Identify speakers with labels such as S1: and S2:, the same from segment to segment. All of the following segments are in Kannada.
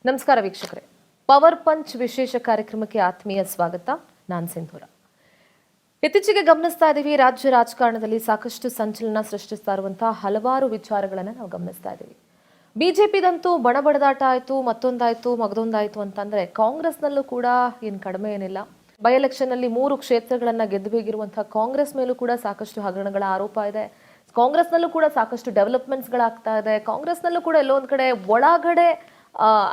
S1: ನಮಸ್ಕಾರ ವೀಕ್ಷಕರೇ, ಪವರ್ ಪಂಚ್ ವಿಶೇಷ ಕಾರ್ಯಕ್ರಮಕ್ಕೆ ಆತ್ಮೀಯ ಸ್ವಾಗತ. ನಾನು ಸಿಂಧೂರ. ಇತ್ತೀಚೆಗೆ ಗಮನಿಸ್ತಾ ಇದ್ದೀವಿ, ರಾಜ್ಯ ರಾಜಕಾರಣದಲ್ಲಿ ಸಾಕಷ್ಟು ಸಂಚಲನ ಸೃಷ್ಟಿಸ್ತಾ ಇರುವಂತಹ ಹಲವಾರು ವಿಚಾರಗಳನ್ನು ನಾವು ಗಮನಿಸ್ತಾ ಇದ್ದೀವಿ. ಬಿಜೆಪಿದಂತೂ ಬಣಬಡದಾಟ ಆಯಿತು, ಮತ್ತೊಂದಾಯಿತು, ಮಗದೊಂದಾಯಿತು ಅಂತಂದ್ರೆ ಕಾಂಗ್ರೆಸ್ನಲ್ಲೂ ಕೂಡ ಏನು ಕಡಿಮೆ ಏನಿಲ್ಲ. ಬೈ ಎಲೆಕ್ಷನ್ ಅಲ್ಲಿ 3 ಕ್ಷೇತ್ರಗಳನ್ನ ಗೆದ್ದು ಬೀಗಿರುವಂತಹ ಕಾಂಗ್ರೆಸ್ ಮೇಲೂ ಕೂಡ ಸಾಕಷ್ಟು ಹಗರಣಗಳ ಆರೋಪ ಇದೆ. ಕಾಂಗ್ರೆಸ್ನಲ್ಲೂ ಕೂಡ ಸಾಕಷ್ಟು ಡೆವಲಪ್ಮೆಂಟ್ಸ್ಗಳಾಗ್ತಾ ಇದೆ. ಕಾಂಗ್ರೆಸ್ನಲ್ಲೂ ಕೂಡ ಎಲ್ಲೋ ಒಂದ್ ಕಡೆ ಒಳಗಡೆ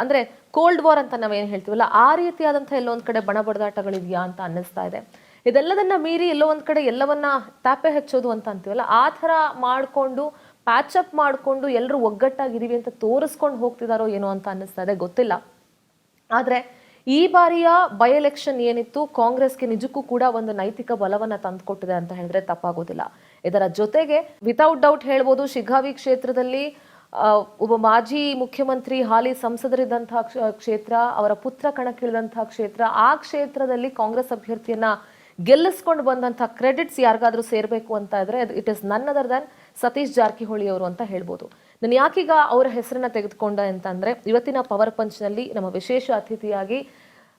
S1: ಅಂದ್ರೆ ಕೋಲ್ಡ್ ವಾರ್ ಅಂತ ನಾವೇನು ಹೇಳ್ತೀವಲ್ಲ, ಆ ರೀತಿಯಾದಂತಹ ಎಲ್ಲೋ ಒಂದ್ ಕಡೆ ಬಣಬಡದಾಟಗಳಿದೆಯಾ ಅಂತ ಅನ್ನಿಸ್ತಾ ಇದೆ. ಇದೆಲ್ಲದನ್ನ ಮೀರಿ ಎಲ್ಲೋ ಒಂದ್ ಕಡೆ ಎಲ್ಲವನ್ನ ತಾಪೆ ಹಚ್ಚೋದು ಅಂತ ಅಂತೀವಲ್ಲ, ಆ ಥರ ಮಾಡಿಕೊಂಡು ಪ್ಯಾಚ್ ಅಪ್ ಮಾಡಿಕೊಂಡು ಎಲ್ಲರೂ ಒಗ್ಗಟ್ಟಾಗಿದ್ದೀವಿ ಅಂತ ತೋರಿಸ್ಕೊಂಡು ಹೋಗ್ತಿದಾರೋ ಏನೋ ಅಂತ ಅನ್ನಿಸ್ತಾ ಇದೆ, ಗೊತ್ತಿಲ್ಲ. ಆದ್ರೆ ಈ ಬಾರಿಯ ಬೈ ಎಲೆಕ್ಷನ್ ಏನಿತ್ತು, ಕಾಂಗ್ರೆಸ್ಗೆ ನಿಜಕ್ಕೂ ಕೂಡ ಒಂದು ನೈತಿಕ ಬಲವನ್ನ ತಂದುಕೊಟ್ಟಿದೆ ಅಂತ ಹೇಳಿದ್ರೆ ತಪ್ಪಾಗೋದಿಲ್ಲ. ಇದರ ಜೊತೆಗೆ ವಿತೌಟ್ ಡೌಟ್ ಹೇಳ್ಬೋದು, ಶಿಗ್ಗಾವಿ ಕ್ಷೇತ್ರದಲ್ಲಿ ಒಬ್ಬ ಮಾಜಿ ಮುಖ್ಯಮಂತ್ರಿ, ಹಾಲಿ ಸಂಸದರಿದ್ದಂತಹ ಕ್ಷೇತ್ರ, ಅವರ ಪುತ್ರ ಕಣಕ್ಕಿಳಿದಂತಹ ಕ್ಷೇತ್ರ, ಆ ಕ್ಷೇತ್ರದಲ್ಲಿ ಕಾಂಗ್ರೆಸ್ ಅಭ್ಯರ್ಥಿಯನ್ನ ಗೆಲ್ಲಿಸ್ಕೊಂಡು ಬಂದಂತಹ ಕ್ರೆಡಿಟ್ಸ್ ಯಾರಿಗಾದ್ರೂ ಸೇರ್ಬೇಕು ಅಂತ ಇದ್ರೆ ಇಟ್ ಇಸ್ ನನ್ ಅದರ್ ದನ್ ಸತೀಶ್ ಜಾರಕಿಹೊಳಿ ಅವರು ಅಂತ ಹೇಳ್ಬೋದು. ನಾನು ಯಾಕೀಗ ಅವರ ಹೆಸರನ್ನ ತೆಗೆದುಕೊಂಡೆ ಅಂತಂದ್ರೆ, ಇವತ್ತಿನ ಪವರ್ ಪಂಚ್ನಲ್ಲಿ ನಮ್ಮ ವಿಶೇಷ ಅತಿಥಿಯಾಗಿ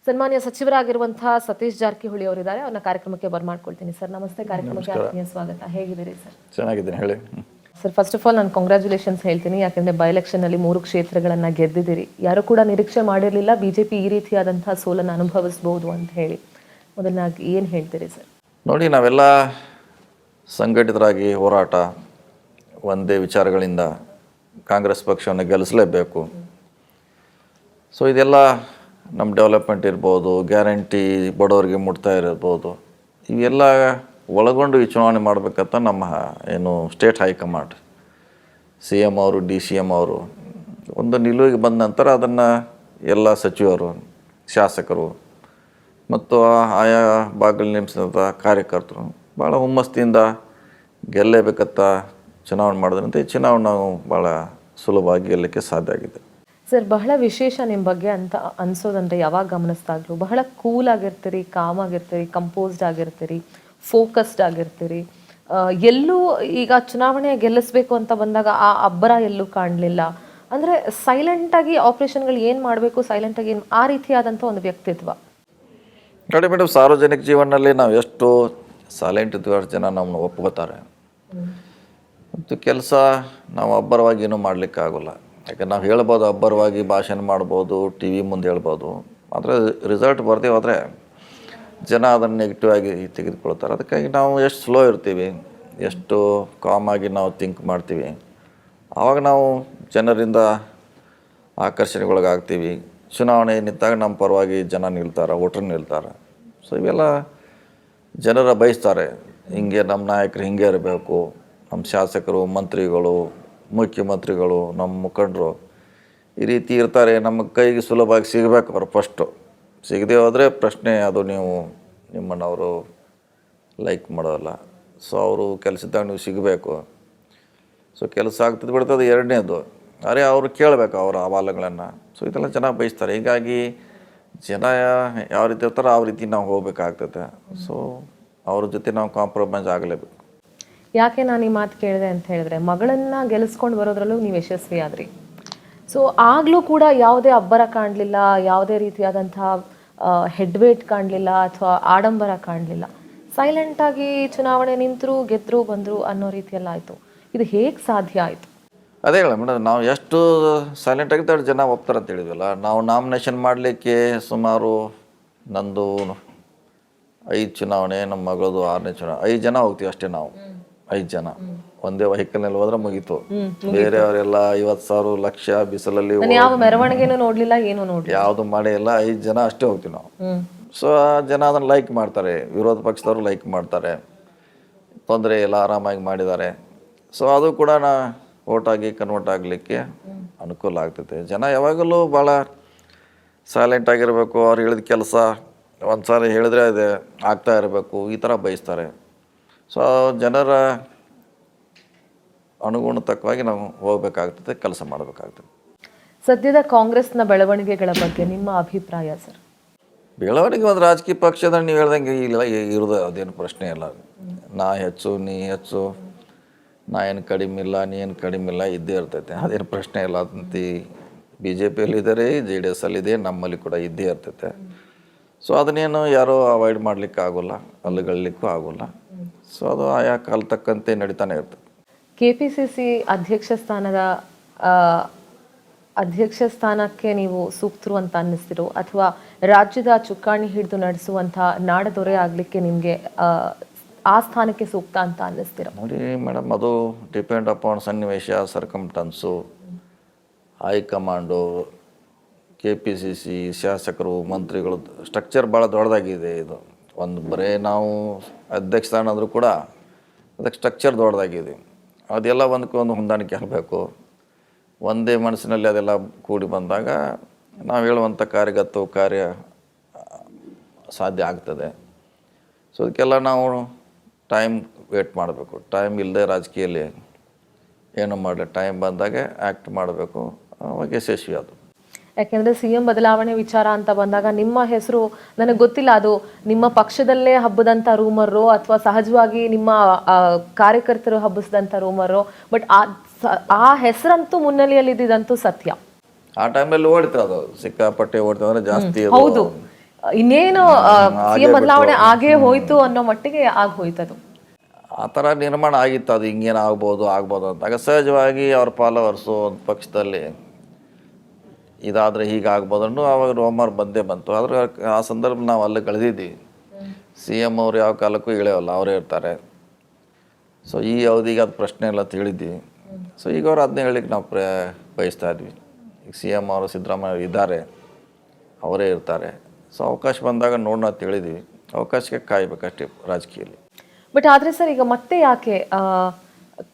S1: ಸನ್ಮಾನ್ಯ ಸಚಿವರಾಗಿರುವಂತಹ ಸತೀಶ್ ಜಾರಕಿಹೊಳಿ ಅವರಿದ್ದಾರೆ. ಅವ್ರನ್ನ ಕಾರ್ಯಕ್ರಮಕ್ಕೆ ಬರ್ಮಾಡ್ಕೊಳ್ತೀನಿ. ಸರ್ ನಮಸ್ತೆ, ಕಾರ್ಯಕ್ರಮಕ್ಕೆ ಆತ್ಮೀಯ ಸ್ವಾಗತ. ಹೇಗಿದ್ದೀರಿ ಸರ್?
S2: ಚೆನ್ನಾಗಿದ್ದೀನಿ, ಹೇಳಿ
S1: ಸರ್. ಫಸ್ಟ್ ಆಫ್ ಆಲ್ ನಾನು ಕಂಗ್ರ್ಯಾಚುಲೇಷನ್ಸ್ ಹೇಳ್ತೀನಿ, ಯಾಕಂದ್ರೆ ಬೈ ಎಲೆಕ್ಷನ್ ಅಲ್ಲಿ 3 ಕ್ಷೇತ್ರಗಳನ್ನ ಗೆದ್ದಿದ್ದೀರಿ. ಯಾರು ಕೂಡ ನಿರೀಕ್ಷೆ ಮಾಡಿರಲಿಲ್ಲ ಬಿಜೆಪಿ ಈ ರೀತಿಯಾದಂತಹ ಸೋಲನ್ನು ಅನುಭವಿಸಬಹುದು ಅಂತ ಹೇಳಿ. ಮೊದಲನಾಗಿ ಏನು ಹೇಳ್ತೀರಿ ಸರ್?
S2: ನೋಡಿ, ನಾವೆಲ್ಲ ಸಂಘಟಿತರಾಗಿ ಹೋರಾಟ, ಒಂದೇ ವಿಚಾರಗಳಿಂದ ಕಾಂಗ್ರೆಸ್ ಪಕ್ಷವನ್ನು ಗೆಲ್ಲಿಸಲೇಬೇಕು. ಸೊ ಇದೆಲ್ಲ ನಮ್ಮ ಡೆವಲಪ್ಮೆಂಟ್ ಇರ್ಬೋದು, ಗ್ಯಾರಂಟಿ ಬಡವರಿಗೆ ಮುಟ್ತಾ ಇರ್ಬೋದು, ಇವೆಲ್ಲ ಒಳಗೊಂಡು ಈ ಚುನಾವಣೆ ಮಾಡಬೇಕಂತ ನಮ್ಮ ಏನು ಸ್ಟೇಟ್ ಹೈಕಮಾಂಡ್, CM ಅವರು, DCM ಅವರು ಒಂದು ನಿಲುವಿಗೆ ಬಂದ ನಂತರ ಅದನ್ನು ಎಲ್ಲ ಸಚಿವರು, ಶಾಸಕರು ಮತ್ತು ಆಯಾ ಭಾಗದಲ್ಲಿ ನೇಮಿಸಿದಂಥ ಕಾರ್ಯಕರ್ತರು ಭಾಳ ಹುಮ್ಮಸ್ತಿಯಿಂದ ಗೆಲ್ಲೇಬೇಕಂತ ಚುನಾವಣೆ ಮಾಡಿದ್ರಂತೆ ಈ ಚುನಾವಣೆ ನಾವು ಭಾಳ ಸುಲಭವಾಗಿ ಗೆಲ್ಲಕ್ಕೆ ಸಾಧ್ಯ ಆಗಿದೆ.
S1: ಸರ್, ಬಹಳ ವಿಶೇಷ ನಿಮ್ಮ ಬಗ್ಗೆ ಅಂತ ಅನ್ಸೋದಂದ್ರೆ, ಯಾವಾಗ ಗಮನಿಸ್ದಾಗ್ಲೂ ಬಹಳ ಕೂಲ್ ಆಗಿರ್ತೀರಿ, ಕಾಮ್ ಆಗಿರ್ತೀರಿ, ಕಂಪೋಸ್ಡ್ ಆಗಿರ್ತೀರಿ, ಫೋಕಸ್ಡ್ ಆಗಿರ್ತೀರಿ. ಎಲ್ಲೂ ಈಗ ಚುನಾವಣೆ ಗೆಲ್ಲಿಸ್ಬೇಕು ಅಂತ ಬಂದಾಗ ಆ ಅಬ್ಬರ ಎಲ್ಲೂ ಕಾಣಲಿಲ್ಲ. ಅಂದರೆ ಸೈಲೆಂಟಾಗಿ ಆಪರೇಷನ್ಗಳು ಏನು ಮಾಡಬೇಕು, ಸೈಲೆಂಟಾಗಿ ಆ ರೀತಿಯಾದಂಥ ಒಂದು ವ್ಯಕ್ತಿತ್ವ.
S2: ನೋಡಿ ಮೇಡಮ್, ಸಾರ್ವಜನಿಕ ಜೀವನದಲ್ಲಿ ನಾವು ಎಷ್ಟು ಸೈಲೆಂಟ್ ಇದ್ವಿ ಅಷ್ಟು ಜನ ನಮ್ಮನ್ನು ಒಪ್ಕೋತಾರೆ. ಮತ್ತು ಕೆಲಸ ನಾವು ಅಬ್ಬರವಾಗಿ ಏನೂ ಮಾಡಲಿಕ್ಕಾಗೋಲ್ಲ. ಯಾಕೆ ನಾವು ಹೇಳ್ಬೋದು, ಅಬ್ಬರವಾಗಿ ಭಾಷಣ ಮಾಡ್ಬೋದು, TV ಮುಂದೆ ಹೇಳ್ಬೋದು, ಆದರೆ ರಿಸಲ್ಟ್ ಬರ್ದೇ ಹೋದರೆ ಜನ ಅದನ್ನು ನೆಗೆಟಿವ್ ಆಗಿ ತೆಗೆದುಕೊಳ್ತಾರೆ. ಅದಕ್ಕಾಗಿ ನಾವು ಎಷ್ಟು ಸ್ಲೋ ಇರ್ತೀವಿ, ಎಷ್ಟು ಕಾಮಾಗಿ ನಾವು ಥಿಂಕ್ ಮಾಡ್ತೀವಿ, ಆವಾಗ ನಾವು ಜನರಿಂದ ಆಕರ್ಷಣೆಗೊಳಗಾಗ್ತೀವಿ. ಚುನಾವಣೆ ನಿಂತಾಗ ನಮ್ಮ ಪರವಾಗಿ ಜನ ನಿಲ್ತಾರೆ, ವೋಟರ್ ನಿಲ್ತಾರೆ. ಸೊ ಇವೆಲ್ಲ ಜನರ ಬಯಸ್ತಾರೆ, ಹಿಂಗೆ ನಮ್ಮ ನಾಯಕರು ಹಿಂಗೆ ಇರಬೇಕು, ನಮ್ಮ ಶಾಸಕರು, ಮಂತ್ರಿಗಳು, ಮುಖ್ಯಮಂತ್ರಿಗಳು, ನಮ್ಮ ಮುಖಂಡರು ಈ ರೀತಿ ಇರ್ತಾರೆ. ನಮ್ಮ ಕೈಗೆ ಸುಲಭವಾಗಿ ಸಿಗಬೇಕು ಅವರು. ಫಸ್ಟು ಸಿಗದೆ ಹೋದರೆ ಪ್ರಶ್ನೆ, ಅದು ನಿಮ್ಮನ್ನು ಅವರು ಲೈಕ್ ಮಾಡೋಲ್ಲ. ಸೊ ಅವರು ಕೆಲಸದಾಗ ನೀವು ಸಿಗಬೇಕು. ಸೊ ಕೆಲಸ ಆಗ್ತದೆ ಬಿಡ್ತದೆ. ಎರಡನೇದು, ಅರೆ ಅವರು ಕೇಳಬೇಕು ಅವರ ಅಹವಾಲುಗಳನ್ನು. ಸೊ ಇದೆಲ್ಲ ಜನ ಬಯಸ್ತಾರೆ. ಹೀಗಾಗಿ ಜನ ಯಾವ ರೀತಿ ಇರ್ತಾರೋ ಆ ರೀತಿ ನಾವು ಹೋಗ್ಬೇಕಾಗ್ತದೆ. ಸೊ ಅವ್ರ ಜೊತೆ ನಾವು ಕಾಂಪ್ರಮೈಸ್ ಆಗಲೇಬೇಕು.
S1: ಯಾಕೆ ನಾನು ಈ ಮಾತು ಕೇಳಿದೆ ಅಂತ ಹೇಳಿದ್ರೆ, ಮಗಳನ್ನು ಗೆಲ್ಲಿಸ್ಕೊಂಡು ಬರೋದ್ರಲ್ಲೂ ನೀವು ಯಶಸ್ವಿ ಆದ್ರಿ. ಸೊ ಆಗಲೂ ಕೂಡ ಯಾವುದೇ ಅಬ್ಬರ ಕಾಣಲಿಲ್ಲ, ಯಾವುದೇ ರೀತಿಯಾದಂತಹ ಹೆಡ್ವೇಟ್ ಕಾಣಲಿಲ್ಲ ಅಥವಾ ಆಡಂಬರ ಕಾಣಲಿಲ್ಲ. ಸೈಲೆಂಟಾಗಿ ಚುನಾವಣೆ ನಿಂತರು, ಗೆದ್ದರು, ಬಂದರು ಅನ್ನೋ ರೀತಿಯೆಲ್ಲ ಆಯಿತು. ಇದು ಹೇಗೆ ಸಾಧ್ಯ ಆಯಿತು?
S2: ಅದೇ ಹೇಳ ಮೇಡಮ್, ನಾವು ಎಷ್ಟು ಸೈಲೆಂಟ್ ಆಗಿದ್ದರೆ ಜನ ಒಪ್ತಾರೆ ಅಂತ ಹೇಳಿದ್ವಲ್ಲ. ನಾವು ನಾಮಿನೇಷನ್ ಮಾಡಲಿಕ್ಕೆ ಸುಮಾರು ನಂದು 5 ಚುನಾವಣೆ, ನಮ್ಮ ಮಗಳದು 6ನೇ ಚುನಾವಣೆ, 5 ಜನ ಹೋಗ್ತೀವಿ ಅಷ್ಟೇ. ನಾವು 5 ಜನ ಒಂದೇ ವೆಹಿಕಲ್ನಲ್ಲಿ ಹೋದ್ರೆ ಮುಗೀತು. ಬೇರೆಯವರೆಲ್ಲ 50,000 ಲಕ್ಷ ಬಿಸಿಲಲ್ಲಿ
S1: ಯಾವ ಮೆರವಣಿಗೆನೂ ನೋಡಲಿಲ್ಲ, ಏನೂ ನೋಡಲಿಲ್ಲ,
S2: ಯಾವುದು ಮಾಡೇ ಇಲ್ಲ. 5 ಜನ ಅಷ್ಟೇ ಹೋಗ್ತೀವಿ ನಾವು. ಸೊ ಜನ ಅದನ್ನು ಲೈಕ್ ಮಾಡ್ತಾರೆ, ವಿರೋಧ ಪಕ್ಷದವರು ಲೈಕ್ ಮಾಡ್ತಾರೆ, ತೊಂದರೆ ಇಲ್ಲ, ಆರಾಮಾಗಿ ಮಾಡಿದ್ದಾರೆ. ಸೊ ಅದು ಕೂಡ ಓಟಾಗಿ ಕನ್ವರ್ಟ್ ಆಗಲಿಕ್ಕೆ ಅನುಕೂಲ ಆಗ್ತೈತೆ. ಜನ ಯಾವಾಗಲೂ ಭಾಳ ಸೈಲೆಂಟ್ ಆಗಿರಬೇಕು, ಅವ್ರು ಹೇಳಿದ ಕೆಲಸ ಒಂದು ಸಾರಿ ಹೇಳಿದ್ರೆ ಅದೇ ಆಗ್ತಾ ಇರಬೇಕು, ಈ ಥರ ಬಯಸ್ತಾರೆ. ಸೊ ಜನರ ಅನುಗುಣತಕ್ಕವಾಗಿ ನಾವು ಹೋಗಬೇಕಾಗ್ತದೆ, ಕೆಲಸ ಮಾಡಬೇಕಾಗ್ತದೆ.
S1: ಸದ್ಯದ ಕಾಂಗ್ರೆಸ್ನ ಬೆಳವಣಿಗೆಗಳ ಬಗ್ಗೆ ನಿಮ್ಮ ಅಭಿಪ್ರಾಯ ಸರ್?
S2: ಬೆಳವಣಿಗೆ ಒಂದು ರಾಜಕೀಯ ಪಕ್ಷದ ನೀವು ಹೇಳ್ದಂಗೆ ಇಲ್ಲ ಇರೋದು, ಅದೇನು ಪ್ರಶ್ನೆ ಇಲ್ಲ. ನಾ ಹೆಚ್ಚು, ನೀ ಹೆಚ್ಚು, ನಾ ಏನು ಕಡಿಮೆ ಇಲ್ಲ, ನೀ ಏನು ಕಡಿಮೆ ಇಲ್ಲ, ಇದ್ದೇ ಇರ್ತೈತೆ. ಅದೇನು ಪ್ರಶ್ನೆ ಇಲ್ಲ. ಅದಂತ BJPಯಲ್ಲಿದ್ದಾರೆ, JDS ಅಲ್ಲಿದೆ, ನಮ್ಮಲ್ಲಿ ಕೂಡ ಇದ್ದೇ ಇರ್ತೈತೆ. ಸೊ ಅದನ್ನೇನು ಯಾರೋ ಅವಾಯ್ಡ್ ಮಾಡಲಿಕ್ಕೆ ಆಗೋಲ್ಲ, ಅಲ್ಲುಗಳಲಿಕ್ಕೂ ಆಗೋಲ್ಲ. ಸೊ ಅದು ಆಯಾ ಕಾಲ ತಕ್ಕಂತೆ ನಡೀತಾನೆ ಇರ್ತದೆ.
S1: KPCC ಅಧ್ಯಕ್ಷ ಸ್ಥಾನಕ್ಕೆ ನೀವು ಸೂಕ್ತರು ಅಂತ ಅನ್ನಿಸ್ತಿರೋ ಅಥವಾ ರಾಜ್ಯದ ಚುಕ್ಕಾಣಿ ಹಿಡಿದು ನಡೆಸುವಂಥ ನಾಡದೊರೆ ಆಗಲಿಕ್ಕೆ ನಿಮಗೆ ಆ ಸ್ಥಾನಕ್ಕೆ ಸೂಕ್ತ ಅಂತ ಅನ್ನಿಸ್ತಿರೋ?
S2: ನೋಡಿ ಮೇಡಮ್, ಅದು ಡಿಪೆಂಡ್ ಅಪಾನ್ ಸನ್ನಿವೇಶ, ಸರ್ಕಮ್ಟನ್ಸು, ಹೈಕಮಾಂಡು, KPCC, ಶಾಸಕರು, ಮಂತ್ರಿಗಳು ಸ್ಟ್ರಕ್ಚರ್ ಭಾಳ ದೊಡ್ಡದಾಗಿದೆ. ಇದು ಒಂದು ಬರೀ ನಾವು ಅಧ್ಯಕ್ಷ ಸ್ಥಾನ ಆದರೂ ಕೂಡ ಅದಕ್ಕೆ ಸ್ಟ್ರಕ್ಚರ್ ದೊಡ್ಡದಾಗಿದೆ. ಅದೆಲ್ಲ ಒಂದಕ್ಕೊಂದು ಹೊಂದಾಣಿಕೆ ಆಗಬೇಕು. ಒಂದೇ ಮನಸ್ಸಿನಲ್ಲಿ ಅದೆಲ್ಲ ಕೂಡಿ ಬಂದಾಗ ನಾವು ಹೇಳುವಂಥ ಕಾರ್ಯ ಸಾಧ್ಯ ಆಗ್ತದೆ. ಸೊ ಅದಕ್ಕೆಲ್ಲ ನಾವು ಟೈಮ್ ವೇಟ್ ಮಾಡಬೇಕು. ಟೈಮ್ ಇಲ್ಲದೆ ರಾಜಕೀಯಲ್ಲಿ ಏನು ಮಾಡಲಿ, ಟೈಮ್ ಬಂದಾಗೆ ಆ್ಯಕ್ಟ್ ಮಾಡಬೇಕು, ಅವಾಗ ಯಶಸ್ವಿ ಅದು.
S1: ಯಾಕೆಂದರೆ CM ಬದಲಾವಣೆ ವಿಚಾರ ಅಂತ ಬಂದಾಗ ನಿಮ್ಮ ಹೆಸರು ನನಗೆ ಗೊತ್ತಿಲ್ಲ, ಅದು ನಿಮ್ಮ ಪಕ್ಷದಲ್ಲೇ ಹಬ್ಬದಂಥ ರೂಮರೋ ಅಥವಾ ಸಹಜವಾಗಿ ನಿಮ್ಮ ಕಾರ್ಯಕರ್ತರು ಹಬ್ಬಿಸಿದಂಥ ರೂಮರೋ, ಬಟ್ ಆ ಹೆಸರಂತೂ ಮುನ್ನೆಲೆಯಲ್ಲಿ ಇದ್ದಿದ್ದಂತೂ ಸತ್ಯ.
S2: ಆ ಟೈಮಲ್ಲಿ ಓಡ್ತದೆ, ಅದು ಸಿಕ್ಕಾಪಟ್ಟೆ ಓಡ್ತದೆ ಅಂದರೆ ಜಾಸ್ತಿ.
S1: ಹೌದು, ಇನ್ನೇನು CM ಬದಲಾವಣೆ ಆಗೇ ಹೋಯ್ತು ಅನ್ನೋ ಮಟ್ಟಿಗೆ ಆಗಿ ಹೋಯ್ತದು.
S2: ಆ ಥರ ನಿರ್ಮಾಣ ಆಗಿತ್ತು. ಅದು ಹಿಂಗೇನು ಆಗ್ಬೋದು ಅಂತಾಗ ಸಹಜವಾಗಿ ಅವ್ರ ಫಾಲೋವರ್ಸು ಒಂದು ಪಕ್ಷದಲ್ಲಿ ಇದಾದರೆ ಹೀಗಾಗ್ಬೋದು ಅನ್ನೋ ಆವಾಗ ರೋಮರ್ ಬಂದೇ ಬಂತು. ಆದರೆ ಆ ಸಂದರ್ಭ ನಾವು ಅಲ್ಲಿ ಕಳೆದಿದ್ದೀವಿ. CM ಅವ್ರು ಯಾವ ಕಾಲಕ್ಕೂ ಇಳೆಯಲ್ಲ, ಅವರೇ ಇರ್ತಾರೆ. ಸೊ ಈ ಅವಧಿಗೆ ಅದು ಪ್ರಶ್ನೆ ಎಲ್ಲ ತಿಳಿದ್ವಿ. ಸೊ ಈಗ ಅವ್ರು ಅದನ್ನೇ ಹೇಳಿಕ್ಕೆ ನಾವು ಬಯಸ್ತಾ ಇದ್ವಿ. ಈಗ CM ಅವರು ಸಿದ್ದರಾಮಯ್ಯ ಇದ್ದಾರೆ, ಅವರೇ ಇರ್ತಾರೆ. ಸೊ ಅವಕಾಶ ಬಂದಾಗ ನೋಡೋಣ ಅಂತ ಹೇಳಿದ್ವಿ. ಅವಕಾಶಕ್ಕೆ ಕಾಯಬೇಕಷ್ಟೇ ರಾಜಕೀಯದಲ್ಲಿ.
S1: ಬಟ್ ಆದರೆ ಸರ್, ಈಗ ಮತ್ತೆ ಯಾಕೆ